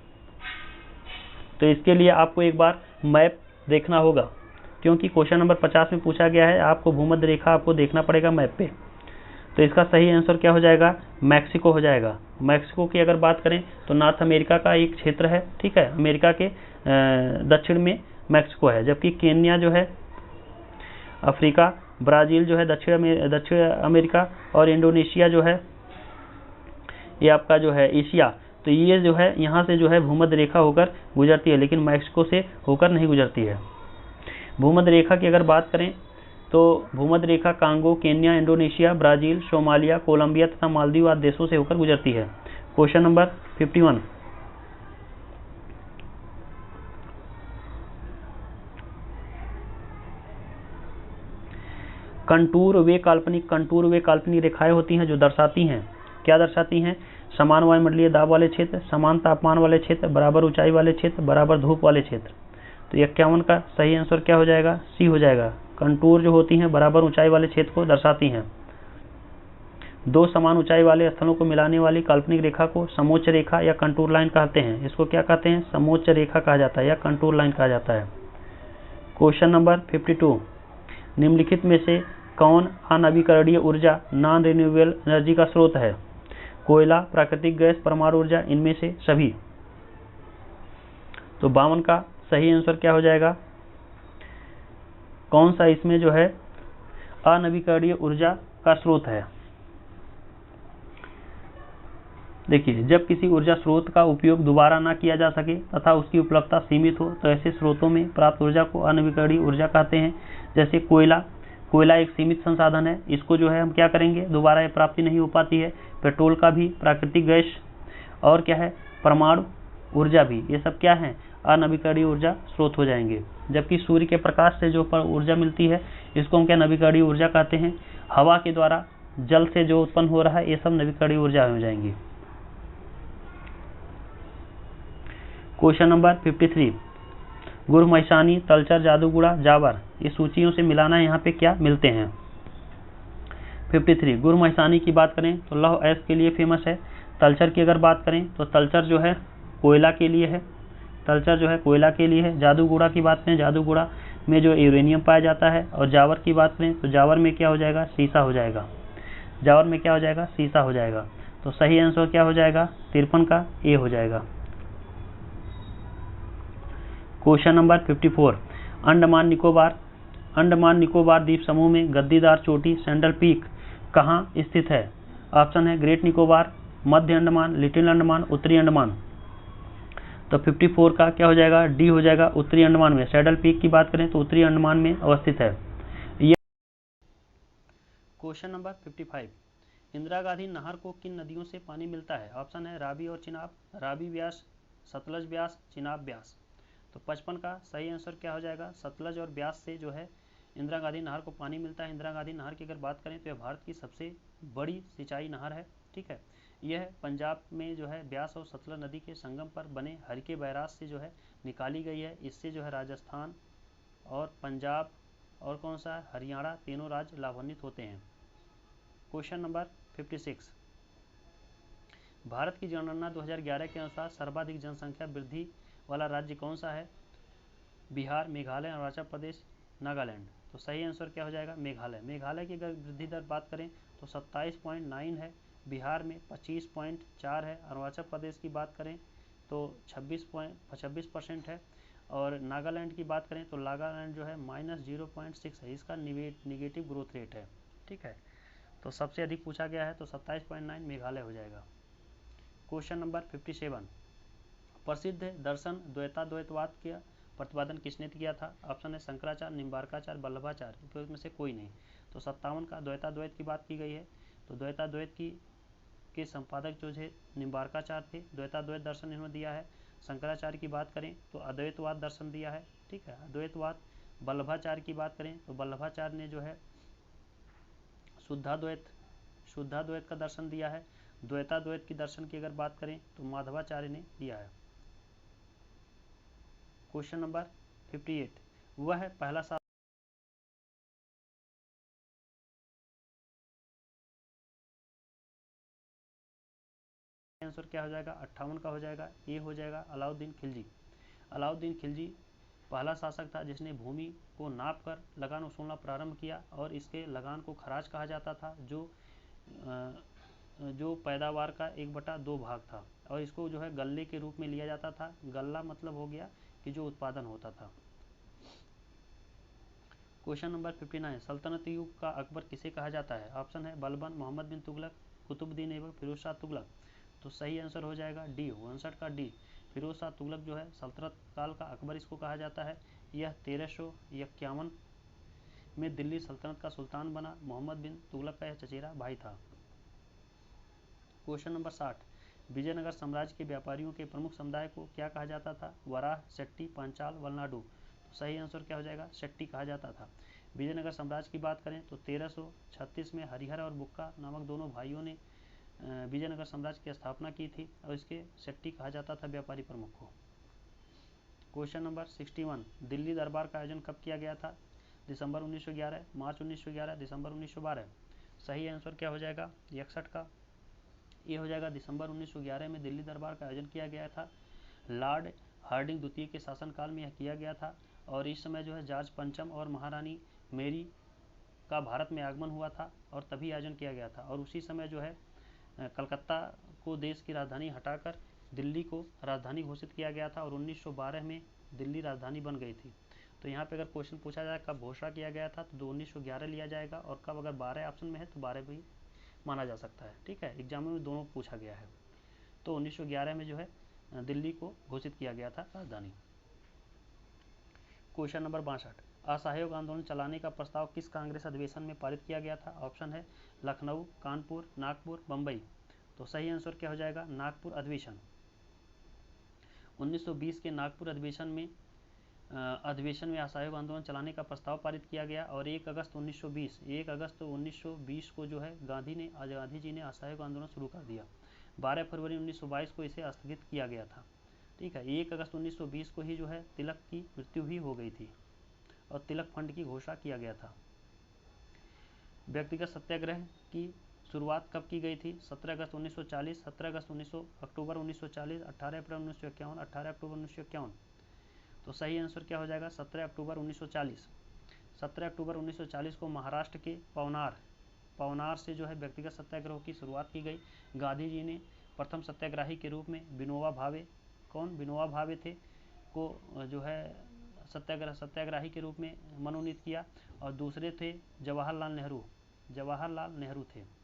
तो इसके लिए आपको एक बार मैप देखना होगा, क्योंकि क्वेश्चन नंबर 50 में पूछा गया है, आपको भूमध्य रेखा आपको देखना पड़ेगा मैप पे। तो इसका सही आंसर क्या हो जाएगा? मैक्सिको हो जाएगा। मैक्सिको की अगर बात करें तो नॉर्थ अमेरिका का एक क्षेत्र है, ठीक है। अमेरिका के दक्षिण में मैक्सिको है, जबकि केन्या जो है अफ्रीका, ब्राजील जो है दक्षिण अमेरिका और इंडोनेशिया जो है ये आपका जो है एशिया। तो ये जो है यहाँ से जो है भूमध्य रेखा होकर गुजरती है, लेकिन मैक्सिको से होकर नहीं गुजरती है। भूमध्य रेखा की अगर बात करें तो भूमध्य रेखा Congo, Kenya, Indonesia, Brazil, Somalia, Colombia तथा मालदीव आदि देशों से होकर गुजरती है। क्वेश्चन नंबर 51, कंटूर वे काल्पनिक रेखाएं होती हैं जो दर्शाती हैं, क्या दर्शाती हैं? समान वायुमंडलीय दाब वाले क्षेत्र, समान तापमान वाले क्षेत्र, बराबर ऊंचाई वाले क्षेत्र, बराबर धूप वाले क्षेत्र। तो 51 का सही आंसर क्या हो जाएगा? सी हो जाएगा। कंटूर जो होती हैं बराबर ऊंचाई वाले क्षेत्र को दर्शाती हैं। दो समान ऊंचाई वाले स्थलों को मिलाने वाली काल्पनिक रेखा को समोच्च रेखा या कंटूर लाइन कहते हैं। इसको क्या कहते हैं? समोच्च रेखा कहा जाता है या कंटूर लाइन कहा जाता है। क्वेश्चन नंबर 52, निम्नलिखित में से कौन अनवीकरणीय ऊर्जा नॉन रिन्यूएबल एनर्जी का स्रोत है? कोयला, प्राकृतिक गैस, परमाणु ऊर्जा, इनमें से सभी। तो 52 का सही आंसर क्या हो जाएगा? कौन सा इसमें जो है अनवीकरणीय ऊर्जा का स्रोत है? देखिए, जब किसी ऊर्जा स्रोत का उपयोग दोबारा ना किया जा सके तथा उसकी उपलब्धता सीमित हो तो ऐसे स्रोतों में प्राप्त ऊर्जा को अनवीकरणीय ऊर्जा कहते हैं। जैसे कोयला एक सीमित संसाधन है, इसको जो है हम क्या करेंगे, दोबारा ये प्राप्ति नहीं हो पाती है। पेट्रोल का भी, प्राकृतिक गैस और क्या है, परमाणु ऊर्जा भी, ये सब क्या है, अनवीकरणीय ऊर्जा स्रोत हो जाएंगे। जबकि सूर्य के प्रकाश से जो ऊर्जा मिलती है इसको हम क्या नवीकरणीय ऊर्जा कहते हैं। हवा के द्वारा, जल से जो उत्पन्न हो रहा है, ये सब नवीकरणीय ऊर्जा हो जाएंगी। क्वेश्चन नंबर 53, गुरु महिसानी, तलचर, जादूगुड़ा, जावर, ये सूचियों से मिलाना यहाँ पे क्या मिलते हैं। 53, गुरु महिसानी की बात करें तो लौह अयस्क के लिए फेमस है। तलचर की अगर बात करें तो तलचर जो है कोयला के लिए है। जादूगुड़ा की बात करें, जादूगुड़ा में जो यूरेनियम पाया जाता है। और जावर की बात करें तो जावर में क्या हो जाएगा, सीसा हो जाएगा। सीसा हो जाएगा। तो सही आंसर क्या हो जाएगा, 53 का ए हो जाएगा। क्वेश्चन नंबर 54, अंडमान निकोबार द्वीप समूह में गद्दीदार चोटी सैंडल पीक कहाँ स्थित है? ऑप्शन है ग्रेट निकोबार, मध्य अंडमान, लिटिल अंडमान, उत्तरी अंडमान। तो 54 का क्या हो जाएगा, डी हो जाएगा, उत्तरी अंडमान में। सैडल पीक की बात करें तो उत्तरी अंडमान में अवस्थित है। क्वेश्चन नंबर 55, इंदिरा गांधी नहर को किन नदियों से पानी मिलता है? ऑप्शन है रावी और चिनाब, रावी व्यास, सतलज व्यास, चिनाब व्यास। तो 55 का सही आंसर क्या हो जाएगा, सतलज और ब्यास से जो है इंदिरा गांधी नहर को पानी मिलता है। इंदिरा गांधी नहर की अगर बात करें तो यह भारत की सबसे बड़ी सिंचाई नहर है। ठीक है, यह पंजाब में जो है ब्यास और सतलज नदी के संगम पर बने हरिके बैराज से जो है निकाली गई है। इससे जो है राजस्थान और पंजाब और कौन सा, हरियाणा, तीनों राज्य लाभान्वित होते हैं। क्वेश्चन नंबर 56, भारत की जनगणना 2011 के अनुसार सर्वाधिक जनसंख्या वृद्धि वाला राज्य कौन सा है? बिहार, मेघालय, अरुणाचल प्रदेश, नागालैंड। तो सही आंसर क्या हो जाएगा, मेघालय। मेघालय की अगर वृद्धि दर बात करें तो 27.9 है, बिहार में 25.4 है, अरुणाचल प्रदेश की बात करें तो 26% है, और नागालैंड की बात करें तो नागालैंड जो है -0.6 है, इसका निगेटिव ग्रोथ रेट है। ठीक है, तो सबसे अधिक पूछा गया है तो 27.9 मेघालय हो जाएगा। क्वेश्चन नंबर 57, प्रसिद्ध दर्शन द्वैताद्वैतवाद का प्रतिपादन किसने किया था? ऑप्शन है शंकराचार्य, निम्बार्काचार्य, वल्लभाचार्य। तो इसमें से कोई नहीं। तो 57 का द्वैताद्वैत की बात की गई है। तो द्वैताद्वैत के संपादक जो थे निम्बार्काचार्य थे। द्वैताद्वैत दर्शन इन्होंने दिया है। शंकराचार्य की बात करें तो अद्वैतवाद दर्शन दिया है। ठीक है, अद्वैतवाद। वल्लभाचार्य की बात करें तो वल्लभाचार्य ने जो है शुद्धाद्वैत का दर्शन दिया है। द्वैताद्वैत की दर्शन की अगर बात करें तो माधवाचार्य ने दिया है। क्वेश्चन नंबर 58, वह पहला आंसर क्या हो जाएगा, 58 का हो जाएगा, ए हो जाएगा, अलाउद्दीन खिलजी। अलाउद्दीन खिलजी पहला शासक था जिसने भूमि को नाप कर लगान वसूलना प्रारंभ किया, और इसके लगान को खराज कहा जाता था, जो पैदावार का 1/2 भाग था, और इसको जो है गल्ले के रूप में लिया जाता था। गल्ला मतलब हो गया कि जो उत्पादन होता था। क्वेश्चन नंबर 59, सल्तनत युग का अकबर किसे कहा जाता है? ऑप्शन है बलबन, मोहम्मद बिन तुगलक, कुतुबुद्दीन ऐबक, फिरोज शाह तुगलक। तो सही आंसर हो जाएगा डी, 59 का डी, फिरोज शाह तुगलक जो है सल्तनत काल का अकबर इसको कहा जाता है। यह 1351 में दिल्ली सल्तनत का सुल्तान बना? मोहम्मद बिन तुगलक का यह चचेरा भाई था। क्वेश्चन नंबर 60, विजयनगर साम्राज्य के व्यापारियों के प्रमुख समुदाय को क्या कहा जाता था? वराह, शेट्टी, पांचाल, वलनाडु। तो सही आंसर क्या हो जाएगा? शेट्टी कहा जाता था। विजयनगर साम्राज्य की बात करें तो 1336 में हरिहर और बुक्का नामक दोनों भाइयों ने विजयनगर साम्राज्य की स्थापना की थी और इसके शेट्टी कहा जाता था व्यापारी प्रमुख को। क्वेश्चन नंबर 61, दिल्ली दरबार का आयोजन कब किया गया था? दिसंबर 1911, मार्च 1911, दिसंबर 1912। सही आंसर क्या हो जाएगा? 61 का ये हो जाएगा। दिसंबर 1911 में दिल्ली दरबार का आयोजन किया गया था। लॉर्ड हार्डिंग द्वितीय के शासनकाल में यह किया गया था और इस समय जो है जॉर्ज पंचम और महारानी मेरी का भारत में आगमन हुआ था और तभी आयोजन किया गया था। और उसी समय जो है कलकत्ता को देश की राजधानी हटाकर दिल्ली को राजधानी घोषित किया गया था और 1912 में दिल्ली राजधानी बन गई थी। तो यहाँ पे अगर क्वेश्चन पूछा जाए कब घोषणा किया गया था तो 1911 लिया जाएगा और कब अगर 12 ऑप्शन में है तो 12 भी माना जा सकता है। ठीक है, एग्जाम में दोनों पूछा गया है। तो 1911 में जो है दिल्ली को घोषित किया गया था राजधानी। क्वेश्चन नंबर 62, असहयोग आंदोलन चलाने का प्रस्ताव किस कांग्रेस अधिवेशन में पारित किया गया था? ऑप्शन है लखनऊ, कानपुर, नागपुर, बम्बई। तो सही आंसर क्या हो जाएगा? नागपुर अधिवेशन। 1920 के नागपुर अधिवेशन में असहयोग आंदोलन चलाने का प्रस्ताव पारित किया गया और 1 अगस्त 1920 को जो है गांधी जी ने असहयोग आंदोलन शुरू कर दिया। 12 फरवरी 1922 को इसे स्थगित किया गया था। ठीक है, 1 अगस्त 1920 को ही जो है तिलक की मृत्यु भी हो गई थी और तिलक फंड की घोषणा किया गया था। व्यक्तिगत सत्याग्रह की शुरुआत कब की गई थी? 17 अगस्त 1940, 17 अक्टूबर 1940, 18 अप्रैल 1951, 18 अक्टूबर 1951। तो सही आंसर क्या हो जाएगा? 17 अक्टूबर 1940। 17 अक्टूबर 1940 को महाराष्ट्र के पवनार से जो है व्यक्तिगत सत्याग्रह की शुरुआत की गई। गांधी जी ने प्रथम सत्याग्रही के रूप में विनोबा भावे थे को जो है सत्याग्रही के रूप में मनोनीत किया और दूसरे थे जवाहरलाल नेहरू थे।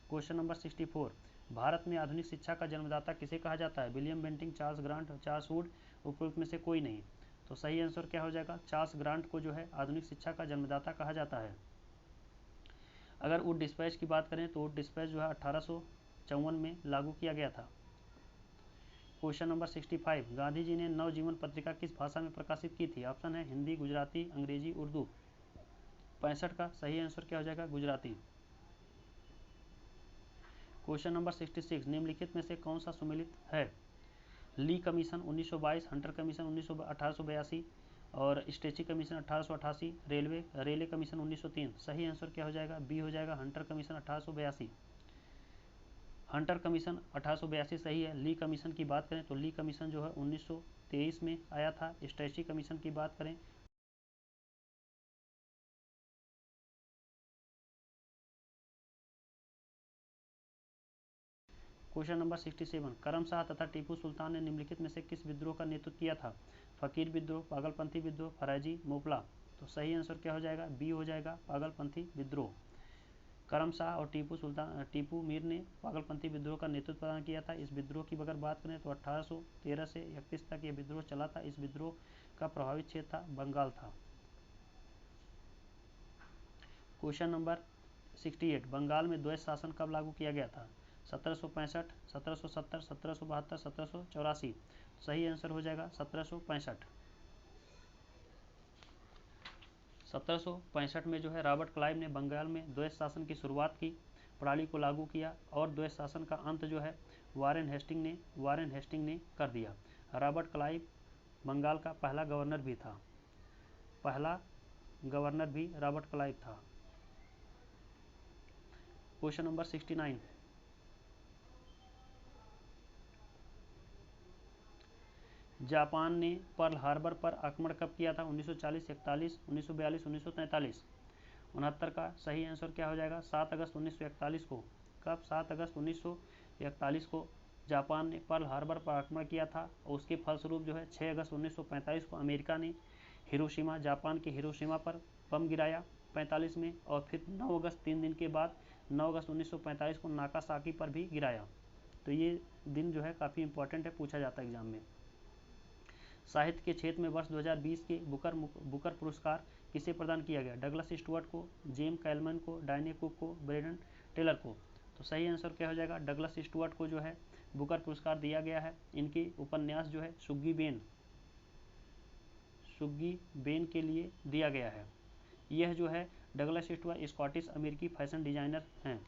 क्वेश्चन नंबर 64, भारत में आधुनिक शिक्षा का जन्मदाता किसे कहा जाता है? William Bentinck, Charles grant, Charles Wood, उपरोक्त में से कोई नहीं। तो सही आंसर क्या हो जाएगा? चार्ल्स ग्रांट को जो है आधुनिक शिक्षा का जन्मदाता कहा जाता है। अगर वुड डिस्पैच की बात करें तो वुड डिस्पैच जो है 1854 में लागू किया गया था। क्वेश्चन नंबर 65, गांधी जी ने नवजीवन पत्रिका किस भाषा में प्रकाशित की थी? ऑप्शन है हिंदी, गुजराती, अंग्रेजी, उर्दू। 65 का सही आंसर क्या हो जाएगा? गुजराती। क्वेश्चन नंबर 66, निम्नलिखित में से कौन सा सुमेलित है? ली कमीशन 1922, हंटर कमीशन 1882 और स्टेची कमीशन 1888, रेले कमीशन 1903। सही आंसर क्या हो जाएगा? बी हो जाएगा, हंटर कमीशन 1882। हंटर कमीशन 1882 सही है। ली कमीशन की बात करें तो ली कमीशन जो है 1923 में आया था। स्टेची कमीशन की बात करें क्वेश्चन नंबर 67, करम शाह तथा टीपू सुल्तान ने निम्नलिखित में से किस विद्रोह का नेतृत्व किया था? फकीर विद्रोह, पागलपंथी विद्रोह, फराजी, मोपला। तो सही आंसर क्या हो जाएगा? बी हो जाएगा, पागलपंथी विद्रोह। करम शाह और टीपू मीर ने पागलपंथी विद्रोह का नेतृत्व प्रदान किया था। इस विद्रोह की अगर बात करें तो 1813 से 31 तक ये विद्रोह चला था। इस विद्रोह का प्रभावित क्षेत्र था बंगाल था। क्वेश्चन नंबर 68, बंगाल में द्वैत शासन कब लागू किया गया था? 1765, 1770, 1772, 1784। सही आंसर हो जाएगा 1765। 1765 में जो है रॉबर्ट क्लाइव ने बंगाल में द्वैत शासन की शुरुआत की, प्रणाली को लागू किया और द्वैत शासन का अंत जो है वारेन हेस्टिंग ने कर दिया। रॉबर्ट क्लाइव बंगाल का पहला गवर्नर भी रॉबर्ट क्लाइव था। क्वेश्चन नंबर 69, जापान ने पर्ल हार्बर पर आक्रमण कब किया था? 1940, 41, 1942, 1943। 69 का सही आंसर क्या हो जाएगा? 7 अगस्त 1941 को। कब? 7 अगस्त 1941 को जापान ने पर्ल हार्बर पर आक्रमण किया था और उसके फलस्वरूप जो है 6 अगस्त 1945 को अमेरिका ने जापान के हिरोशिमा पर बम गिराया 45 में और फिर 9 अगस्त 3 दिन के बाद 9 अगस्त 1945 को नागासाकी पर भी गिराया। तो ये दिन जो है काफ़ी इंपॉर्टेंट है, पूछा जाता है एग्जाम में। साहित्य के क्षेत्र में वर्ष 2020 के बुकर पुरस्कार किसे प्रदान किया गया? डगलस स्टुअर्ट को, जेम कैलमैन को, डायने कुक को, ब्रेंडन टेलर को। तो सही आंसर क्या हो जाएगा? डगलस स्टुअर्ट को जो है बुकर पुरस्कार दिया गया है। इनकी उपन्यास जो है सुग्गी बेन के लिए दिया गया है। यह जो है डगलस स्टुअर्ट स्कॉटिश अमेरिकी फैशन डिजाइनर हैं।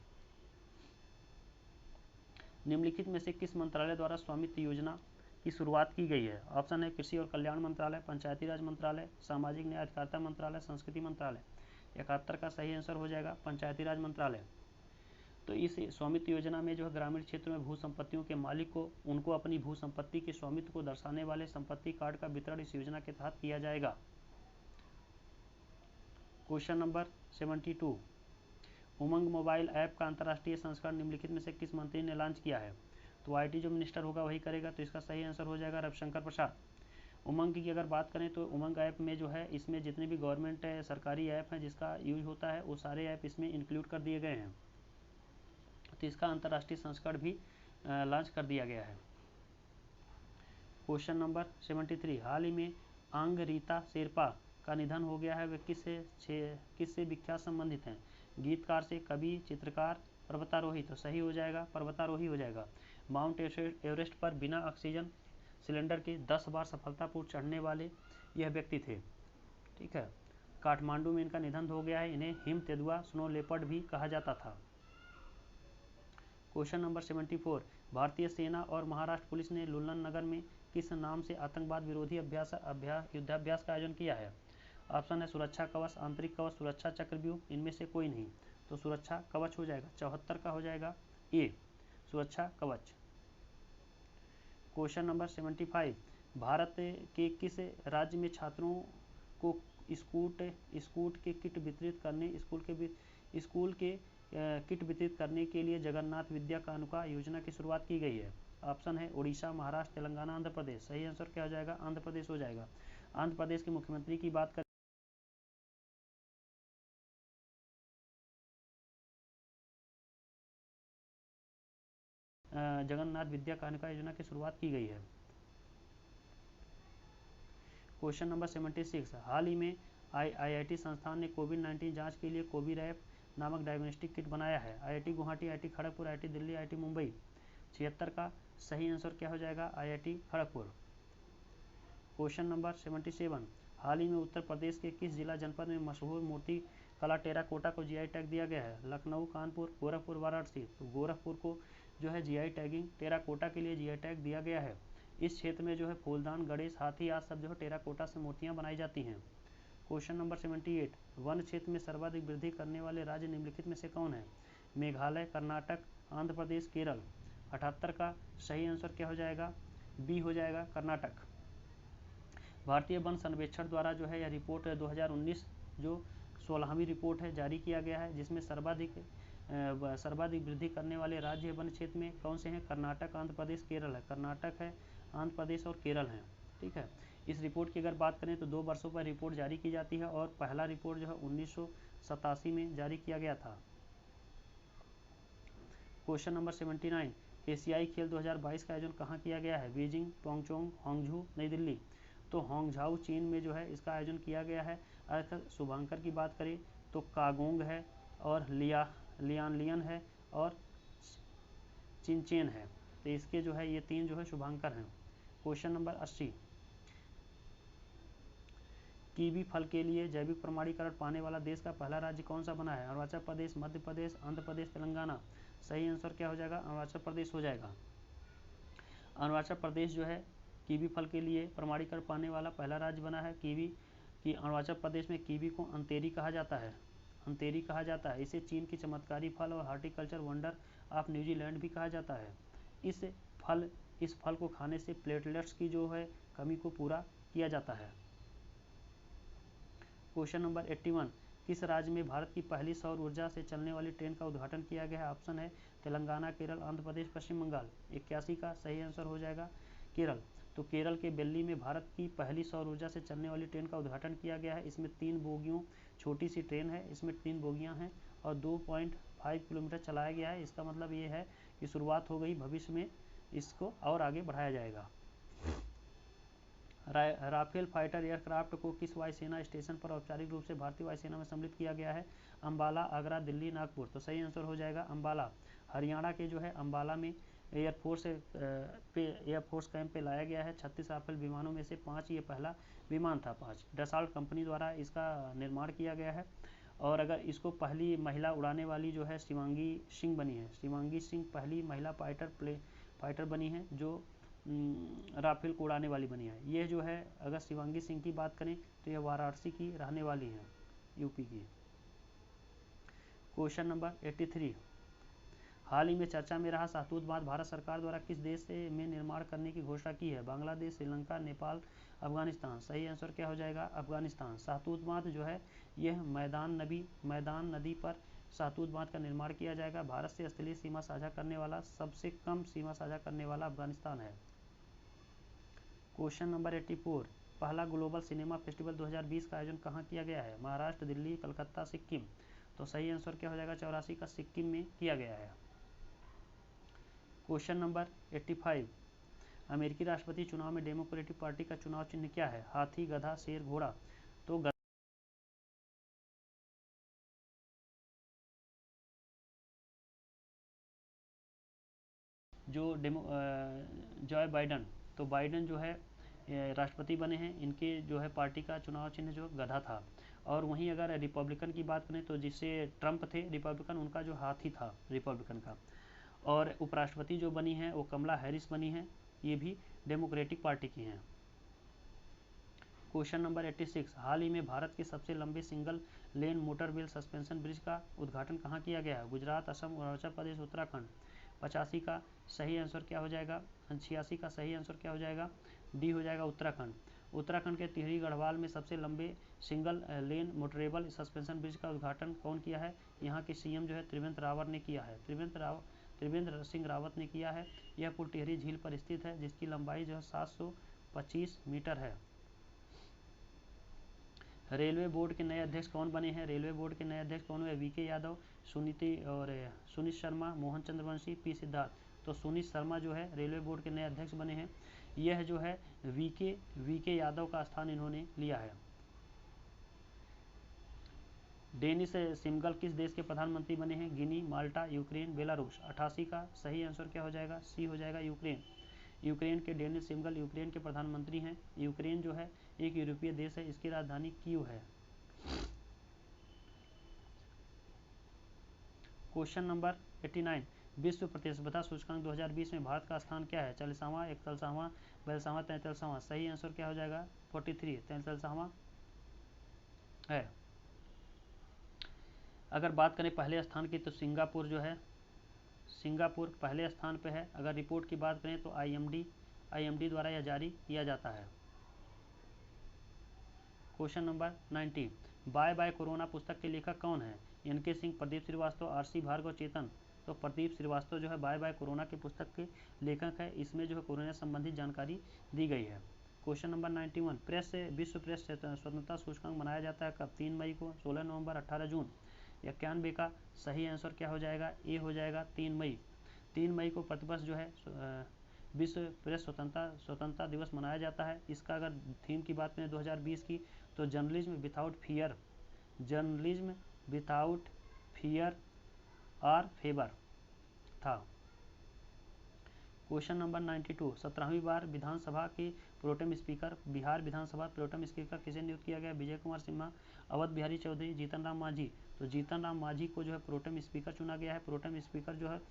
निम्नलिखित में से किस मंत्रालय द्वारा स्वामित्व योजना की शुरुआत की गई है? ऑप्शन है कृषि और कल्याण मंत्रालय, पंचायती राज मंत्रालय, सामाजिक न्याय अधिकारिता मंत्रालय, संस्कृति मंत्रालय। 71 का सही आंसर हो जाएगा पंचायती राज मंत्रालय। तो इस स्वामित्व योजना में जो है ग्रामीण क्षेत्रों में भू संपत्तियों के मालिक को उनको अपनी भू संपत्ति के स्वामित्व को दर्शाने वाले संपत्ति कार्ड का वितरण इस योजना के तहत किया जाएगा। क्वेश्चन नंबर 72, उमंग मोबाइल ऐप का अंतर्राष्ट्रीय संस्करण निम्नलिखित में से किस मंत्री ने लॉन्च किया है? तो आईटी जो मिनिस्टर होगा वही करेगा, तो इसका सही आंसर हो जाएगा रविशंकर प्रसाद। उमंग की अगर बात करें तो उमंग ऐप में जो है इसमें जितने भी गवर्नमेंट सरकारी ऐप हैं जिसका यूज होता है वो सारे ऐप इसमें इंक्लूड कर दिए गए हैं। तो इसका अंतर्राष्ट्रीय संस्करण भी लॉन्च कर दिया गया है। क्वेश्चन नंबर 73, हाल ही में आंग रीता शेरपा का निधन हो गया है। वे किससे विख्यात संबंधित हैं? गीतकार से, कवि, चित्रकार, पर्वतारोही। तो सही हो जाएगा पर्वतारोही हो जाएगा। माउंट एवरेस्ट पर बिना ऑक्सीजन सिलेंडर के 10 बार सफलतापूर्वक चढ़ने वाले यह व्यक्ति थे। ठीक है, काठमांडू में इनका निधन हो गया है। इन्हें हिम तेंदुआ, स्नो लेपर्ड भी कहा जाता था। क्वेश्चन नंबर 74, भारतीय सेना और महाराष्ट्र पुलिस ने लुल्लन नगर में किस नाम से आतंकवाद विरोधी युद्धाभ्यास का आयोजन किया है? ऑप्शन है सुरक्षा कवच, आंतरिक कवच, सुरक्षा चक्रव्यूह, इनमें से कोई नहीं। तो सुरक्षा कवच हो जाएगा। 74 का हो जाएगा ए, सुरक्षा कवच। क्वेश्चन नंबर 75, भारत के किस राज्य में छात्रों को स्कूल के किट वितरित करने के लिए जगन्नाथ विद्या कानुका योजना की शुरुआत की गई है? ऑप्शन है उड़ीसा, महाराष्ट्र, तेलंगाना, आंध्र प्रदेश। सही आंसर क्या हो जाएगा? आंध्र प्रदेश हो जाएगा। आंध्र प्रदेश के मुख्यमंत्री की बात करें जगन्नाथ विद्या कानुका योजना की शुरुआत की गई है। क्वेश्चन नंबर 76, हाल ही में आईआईटी संस्थान ने कोविड-19 जांच के लिए कोविरैप नामक डायग्नोस्टिक किट बनाया है। IIT Guwahati, IIT Kharagpur, IIT Delhi, IIT Mumbai. 76 का सही आंसर क्या हो जाएगा? आईआईटी खड़गपुर। क्वेश्चन नंबर 77, हाल ही में उत्तर प्रदेश के किस जिला जनपद में मशहूर मूर्ति कला टेराकोटा को जीआई टैग दिया गया है? लखनऊ, कानपुर, गोरखपुर, वाराणसी। तो गोरखपुर को जो है जीआई टैगिंग टेराकोटा के लिए जीआई टैग दिया गया है। इस क्षेत्र में जो है फूलदान, गणेश, हाथी आदि सब जो है टेराकोटा से मूर्तियां बनाई जाती हैं। क्वेश्चन नंबर 78, वन क्षेत्र में सर्वाधिक वृद्धि करने वाले राज्य निम्नलिखित में से कौन है? मेघालय, कर्नाटक, आंध्र प्रदेश, केरल। 78 का सही आंसर क्या हो जाएगा? बी हो जाएगा, कर्नाटक। भारतीय वन सर्वेक्षण द्वारा जो है यह रिपोर्ट 2019 जो 16वीं रिपोर्ट है जारी किया गया है, जिसमें सर्वाधिक वृद्धि करने वाले राज्य वन क्षेत्र में कौन से हैं? कर्नाटक, आंध्र प्रदेश, केरल है। कर्नाटक है, आंध्र प्रदेश और केरल है। ठीक है, इस रिपोर्ट की अगर बात करें तो 2 वर्षों पर रिपोर्ट जारी की जाती है और पहला रिपोर्ट जो है 1987 में जारी किया गया था। क्वेश्चन नंबर 79, एशियाई खेल 2022 का आयोजन कहाँ किया गया है? बीजिंग, टोंगचोंग, हांगझू, नई दिल्ली। तो हांगझाऊ चीन में जो है इसका आयोजन किया गया है। अगर शुभांकर की बात करें तो कागोंग है और लियानलियन है और चिनचेन है। तो इसके जो है ये 3 जो है शुभांकर हैं। क्वेश्चन नंबर 80, कीवी फल के लिए जैविक प्रमाणीकरण पाने वाला देश का पहला राज्य कौन सा बना है? अरुणाचल प्रदेश, मध्य प्रदेश, आंध्र प्रदेश, तेलंगाना। सही आंसर क्या हो जाएगा? अरुणाचल प्रदेश हो जाएगा। अरुणाचल प्रदेश जो है कीवी फल के लिए प्रमाणीकरण पाने वाला पहला राज्य बना है। अरुणाचल प्रदेश में कीवी को अंतेरी कहा जाता है। इसे चीन की चमत्कारी फल और हार्टिकल्चर वंडर ऑफ न्यूजीलैंड भी कहा जाता है। इस फल को खाने से प्लेटलेट्स की जो है कमी को पूरा किया जाता है। क्वेश्चन नंबर 81, किस राज्य में भारत की पहली सौर ऊर्जा से चलने वाली ट्रेन का उद्घाटन किया गया है? ऑप्शन है तेलंगाना, केरल, आंध्र प्रदेश, पश्चिम बंगाल। 81 का सही आंसर हो जाएगा केरल। तो केरल के बेल्ली में भारत की पहली सौर ऊर्जा से चलने वाली ट्रेन का उद्घाटन किया गया है। इसमें 3 बोगियों छोटी सी ट्रेन है, इसमें 3 बोगियां हैं और 2.5 किलोमीटर चलाया गया है। इसका मतलब ये है कि शुरुआत हो गई, भविष्य में इसको और आगे बढ़ाया जाएगा। राफेल फाइटर एयरक्राफ्ट को किस वायुसेना स्टेशन पर औपचारिक रूप से भारतीय वायुसेना में सम्मिलित किया गया है? अंबाला, आगरा, दिल्ली, नागपुर। तो सही आंसर हो जाएगा अम्बाला। हरियाणा के जो है अम्बाला में एयरफोर्स कैंप पे लाया गया है। 36 राफेल विमानों में से 5 ये पहला विमान था। 5 डसॉल्ट कंपनी द्वारा इसका निर्माण किया गया है। और अगर इसको पहली महिला उड़ाने वाली जो है शिवांगी सिंह बनी है। शिवांगी सिंह पहली महिला फाइटर बनी है जो राफेल को उड़ाने वाली बनी है। ये जो है अगर शिवांगी सिंह की बात करें तो यह वाराणसी की रहने वाली है, यूपी की। क्वेश्चन नंबर 83, हाल ही में चर्चा में रहा शाहतूत बांध भारत सरकार द्वारा किस देश में निर्माण करने की घोषणा की है? बांग्लादेश, श्रीलंका, नेपाल, अफगानिस्तान। सही आंसर क्या हो जाएगा? अफगानिस्तान। शाहतूत बांध जो है यह मैदान नदी पर शाहतूत बांध का निर्माण किया जाएगा। भारत से स्थलीय सीमा साझा करने वाला सबसे कम सीमा साझा करने वाला अफगानिस्तान है। क्वेश्चन नंबर 84, पहला ग्लोबल सिनेमा फेस्टिवल 2020 का आयोजन कहाँ किया गया है? महाराष्ट्र, दिल्ली, कलकत्ता, सिक्किम। तो सही आंसर क्या हो जाएगा? 84 का सिक्किम में किया गया है। क्वेश्चन नंबर 85, अमेरिकी राष्ट्रपति चुनाव में डेमोक्रेटिक पार्टी का चुनाव चिन्ह क्या है? हाथी, गधा, शेर, घोड़ा। तो जो जॉय बाइडन, तो बाइडन जो है राष्ट्रपति बने हैं, इनके जो है पार्टी का चुनाव चिन्ह जो गधा था। और वहीं अगर रिपब्लिकन की बात करें तो जिससे ट्रंप थे रिपब्लिकन, उनका जो हाथी था रिपब्लिकन का। और उपराष्ट्रपति जो बनी है वो कमला हैरिस बनी है, ये भी डेमोक्रेटिक पार्टी की हैं। क्वेश्चन नंबर 86, हाल ही में भारत के सबसे लंबे single lane motor wheel suspension bridge का उद्घाटन कहाँ किया गया है? गुजरात, असम, अरुणाचल प्रदेश, उत्तराखंड। 85 का सही आंसर क्या हो जाएगा? 86 का सही आंसर क्या हो जाएगा? डी हो जाएगा उत्तराखंड। उत्तराखंड के टिहरी गढ़वाल में सबसे लंबे single lane motorable suspension bridge का उद्घाटन कौन किया है? यहाँ के सीएम जो है त्रिवेंद्र रावत ने किया है। त्रिवेंद्र सिंह रावत ने किया है। यह पुल टिहरी झील पर स्थित है जिसकी लंबाई जो है 725 मीटर है। रेलवे बोर्ड के नए अध्यक्ष कौन बने हैं? रेलवे बोर्ड के नए अध्यक्ष कौन हुए? V K Yadav, Sunit Sharma, Mohan Chandravanshi, P Siddharth. तो सुनीत शर्मा जो है रेलवे बोर्ड के नए अध्यक्ष बने हैं। यह जो है वीके यादव का स्थान इन्होंने लिया है। डेनिस सिमगल किस देश के प्रधानमंत्री बने हैं? गिनी, माल्टा, यूक्रेन, बेलारूस। 88 का सही आंसर क्या हो जाएगा? सी हो जाएगा यूक्रेन। यूक्रेन के डेनिस सिमगल यूक्रेन के प्रधानमंत्री हैं। यूक्रेन जो है एक यूरोपीय देश है, इसकी राजधानी कीव है। क्वेश्चन नंबर 89, विश्व प्रतिस्पर्धा सूचकांक 2020 में भारत का स्थान क्या है? 40वां, 41वां, 42वां, 43वां। सही आंसर क्या हो जाएगा? 43, 43वां है। अगर बात करें पहले स्थान की तो सिंगापुर जो है, सिंगापुर पहले स्थान पे है। अगर रिपोर्ट की बात करें तो आईएमडी द्वारा यह जारी किया जाता है। Question number 90, bye bye corona पुस्तक के लेखक कौन है? N K Singh, Pradeep Srivastava, R C Bhargava, Chetan. तो प्रदीप श्रीवास्तव जो है बाय बाय कोरोना की पुस्तक के लेखक है। इसमें जो है कोरोना संबंधित जानकारी दी गई है। क्वेश्चन नंबर 91, विश्व प्रेस स्वतंत्रता सूचकांक मनाया जाता है कब? 3 मई को, 16 नवंबर, 18 जून। 91 का सही आंसर क्या हो जाएगा? ए हो जाएगा 3 मई। 3 मई को प्रतिवर्ष जो है विश्व प्रेस स्वतंत्रता दिवस मनाया जाता है। इसका अगर थीम की बात करें 2020 की तो जर्नलिज्म विदाउट फियर और फेवर था। क्वेश्चन नंबर 92, 17वीं बार विधानसभा के प्रोटेम स्पीकर बिहार विधानसभा प्रोटेम स्पीकर किसे नियुक्त किया गया? विजय कुमार सिन्हा, अवध बिहारी चौधरी, जीतन राम मांझी। तो जीतन राम मांझी को जो है प्रोटेम स्पीकर चुना गया है। प्रोटेम स्पीकर जो है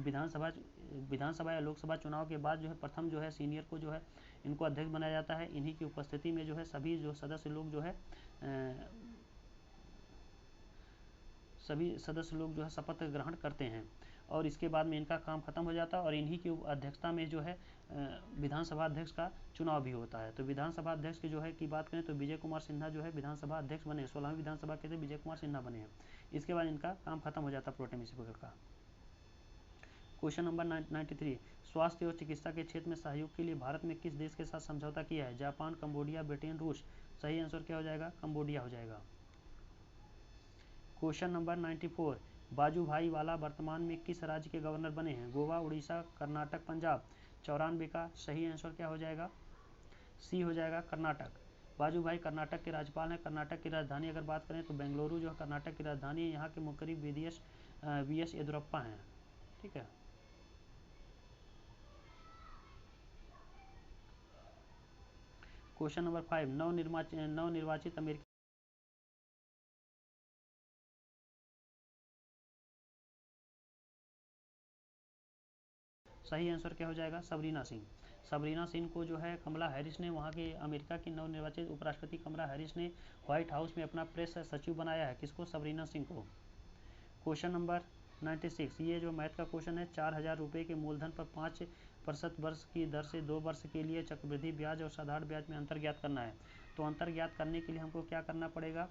विधानसभा या लोकसभा चुनाव के बाद जो है प्रथम जो है सीनियर को जो है इनको अध्यक्ष बनाया जाता है। इन्हीं की उपस्थिति में जो है सभी जो सदस्य लोग जो है शपथ ग्रहण करते हैं और इसके बाद में इनका काम खत्म हो जाता है और इन्हीं की अध्यक्षता में जो है विधानसभा अध्यक्ष का चुनाव भी होता है। तो विधानसभा अध्यक्ष की जो है की बात करें तो विजय कुमार सिन्हा जो है विधानसभा अध्यक्ष बने, 16वीं विधानसभा के थे विजय कुमार सिन्हा बने हैं। इसके बाद इनका काम खत्म हो जाता है प्रोटेम स्पीकर का। क्वेश्चन नंबर 93, स्वास्थ्य और चिकित्सा के क्षेत्र में सहयोग के लिए भारत में किस देश के साथ समझौता किया है? जापान, कंबोडिया, ब्रिटेन, रूस। सही आंसर क्या हो जाएगा? कंबोडिया हो जाएगा। क्वेश्चन नंबर 94, बाजूभाई वाला वर्तमान में किस राज्य के गवर्नर बने हैं? गोवा, उड़ीसा, कर्नाटक, पंजाब। 94 का सही आंसर क्या हो जाएगा? सी हो जाएगा कर्नाटक। बाजू भाई कर्नाटक के राज्यपाल हैं। कर्नाटक की राजधानी अगर बात करें तो बेंगलुरु जो है कर्नाटक की राजधानी है। यहाँ के मुख्यमंत्री वी एस येदियुरप्पा हैं। ठीक है। क्वेश्चन नंबर 5, नवनिर्वाचित अमेरिकी सही आंसर क्या हो जाएगा? सबरीना सिंह। सबरीना सिंह को जो है कमला हैरिस ने, वहाँ के अमेरिका की नवनिर्वाचित उपराष्ट्रपति कमला हैरिस ने व्हाइट हाउस में अपना प्रेस सचिव बनाया है। किसको? सबरीना सिंह को। क्वेश्चन नंबर 96, ये जो मैथ का क्वेश्चन है, 4000 रुपये के मूलधन पर 5% वर्ष की दर से 2 वर्ष के लिए चक्रवृद्धि ब्याज और साधारण ब्याज में अंतर ज्ञात करना है। तो अंतर ज्ञात करने के लिए हमको क्या करना पड़ेगा?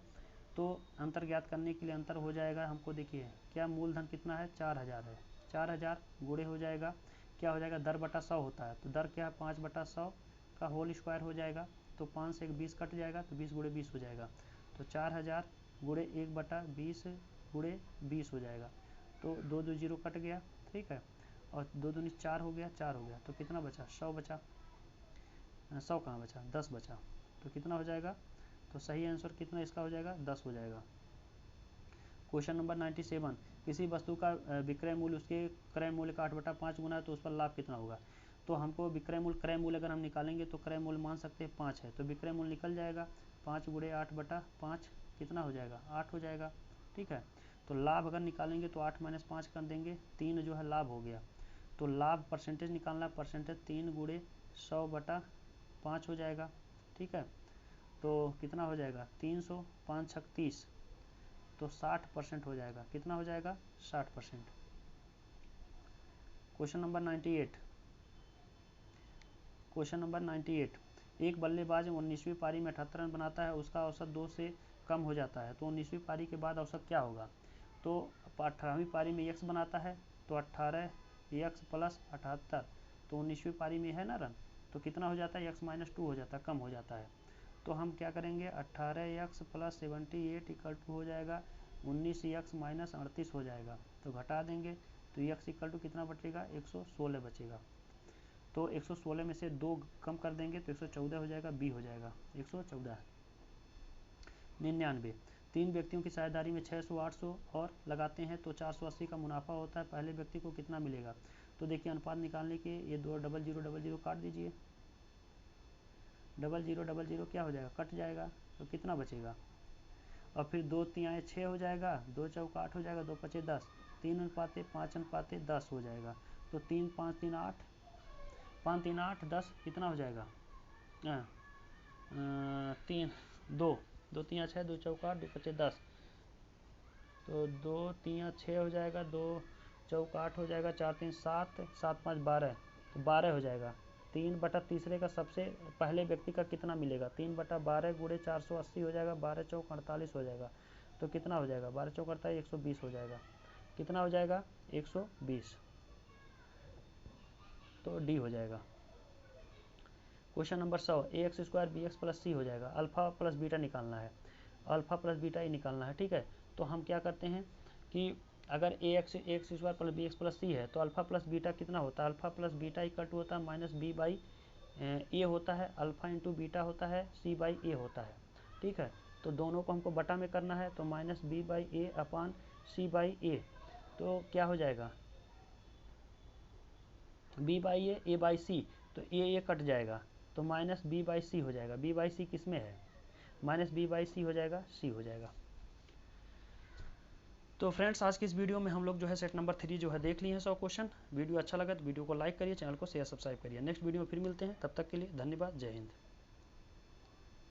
तो अंतर ज्ञात करने के लिए अंतर हो जाएगा हमको, देखिए क्या मूलधन कितना है? 4000 है। 4000 गुणे हो जाएगा, क्या हो जाएगा? दर बटा 100 होता है। तो दर क्या है? 5/100 का होल स्क्वायर हो जाएगा। तो 5 से 20 कट जाएगा, तो 20 गुणे 20 हो जाएगा। तो 4000 गुणे 1/20 गुणे 20 हो जाएगा। तो 2 2 0 कट गया। ठीक है। और 2 दूनी 4 हो गया, 4 हो गया। तो कितना बचा? 100 बचा। 100 कहाँ बचा? 10 बचा। तो कितना हो जाएगा? तो सही आंसर कितना इसका हो जाएगा? 10 हो जाएगा। क्वेश्चन नंबर 97, किसी वस्तु का विक्रय मूल्य उसके क्रय मूल्य का 8/5 गुना है तो उस पर लाभ कितना होगा? तो हमको विक्रय मूल्य, क्रय मूल्य अगर हम निकालेंगे तो क्रय मूल्य मान सकते हैं 5 है। तो विक्रय मूल्य निकल जाएगा 5 गुणे 8/5 कितना हो जाएगा? 8 हो जाएगा। ठीक है। तो लाभ अगर निकालेंगे तो 8 - 5 कर देंगे, 3 जो है लाभ हो गया। तो लाभ परसेंटेज निकालना, परसेंटेज 3 गुणे 100/5 हो जाएगा। ठीक है। तो कितना हो जाएगा? 300, 5 छक 30, तो 60% हो जाएगा। कितना हो जाएगा? 60%। क्वेश्चन नंबर 98, क्वेश्चन नंबर 98, एक बल्लेबाज 19वीं पारी में 78 रन बनाता है, उसका औसत 2 से कम हो जाता है, तो 19वीं पारी के बाद औसत क्या होगा? तो 18वीं पारी में x बनाता है, तो 18x + 78, तो 19वीं पारी में है ना रन, तो कितना हो जाता है? x - 2 हो जाता है, कम हो जाता है। तो हम क्या करेंगे? 18x + 78 = हो जाएगा 19x - 38 हो जाएगा। तो घटा देंगे तो x = कितना बचेगा? 116 बचेगा। तो 116 में से 2 कम कर देंगे तो 114 हो जाएगा, b हो जाएगा 114। 99, 3 व्यक्तियों की साझेदारी में 600, 800 और लगाते हैं तो 480 का मुनाफा होता है, पहले व्यक्ति को कितना मिलेगा? तो देखिए अनुपात निकालने के ये 2 0000 काट दीजिए, 0000 क्या हो जाएगा? कट जाएगा। तो कितना बचेगा? और फिर 2 तिहाई 6 हो जाएगा, 2 चौका 8 हो जाएगा, 2 पचे 10, 3:5:10 हो जाएगा। तो 3 5 3 8, 5 3 8 10 कितना हो जाएगा? 3 2 2 तिहाई 6, 2 चौका 8, 2 पचे 10, तो 2 तिहाई 6 हो जाएगा, 2 चौका 8 हो जाएगा, 4 3 7, 7 5 12, तो 12 हो जाएगा। 3/3 का सबसे पहले व्यक्ति का कितना मिलेगा? 3/12 गुणे 480 हो जाएगा, 12 चौक 48 हो जाएगा। तो कितना हो जाएगा? 12 चौक 48, 120 हो जाएगा। कितना हो जाएगा? 120। तो डी हो जाएगा। Question number 100, ax² bx + c हो जाएगा। अल्फा प्लस बीटा निकालना है, अल्फा प्लस बीटा ही निकालना है। ठीक है। तो हम क्या करते हैं कि अगर ax² + bx + c है तो अल्फा प्लस बीटा कितना होता है? अल्फा प्लस बीटा = होता है -b/a होता है, अल्फा इंटू बीटा होता है c/a होता है। ठीक है। तो दोनों को हमको बटा में करना है, तो -b/a/c/a, तो क्या हो जाएगा? b/a a/c, तो a कट जाएगा, तो -b/c हो जाएगा। b/c किस में है? -b/c हो जाएगा, c हो जाएगा। तो फ्रेंड्स आज की इस वीडियो में हम लोग जो है सेट नंबर 3 जो है देख लिए हैं 100 क्वेश्चन। वीडियो अच्छा लगा तो वीडियो को लाइक करिए, चैनल को शेयर सब्सक्राइब करिए। नेक्स्ट वीडियो में फिर मिलते हैं, तब तक के लिए धन्यवाद, जय हिंद।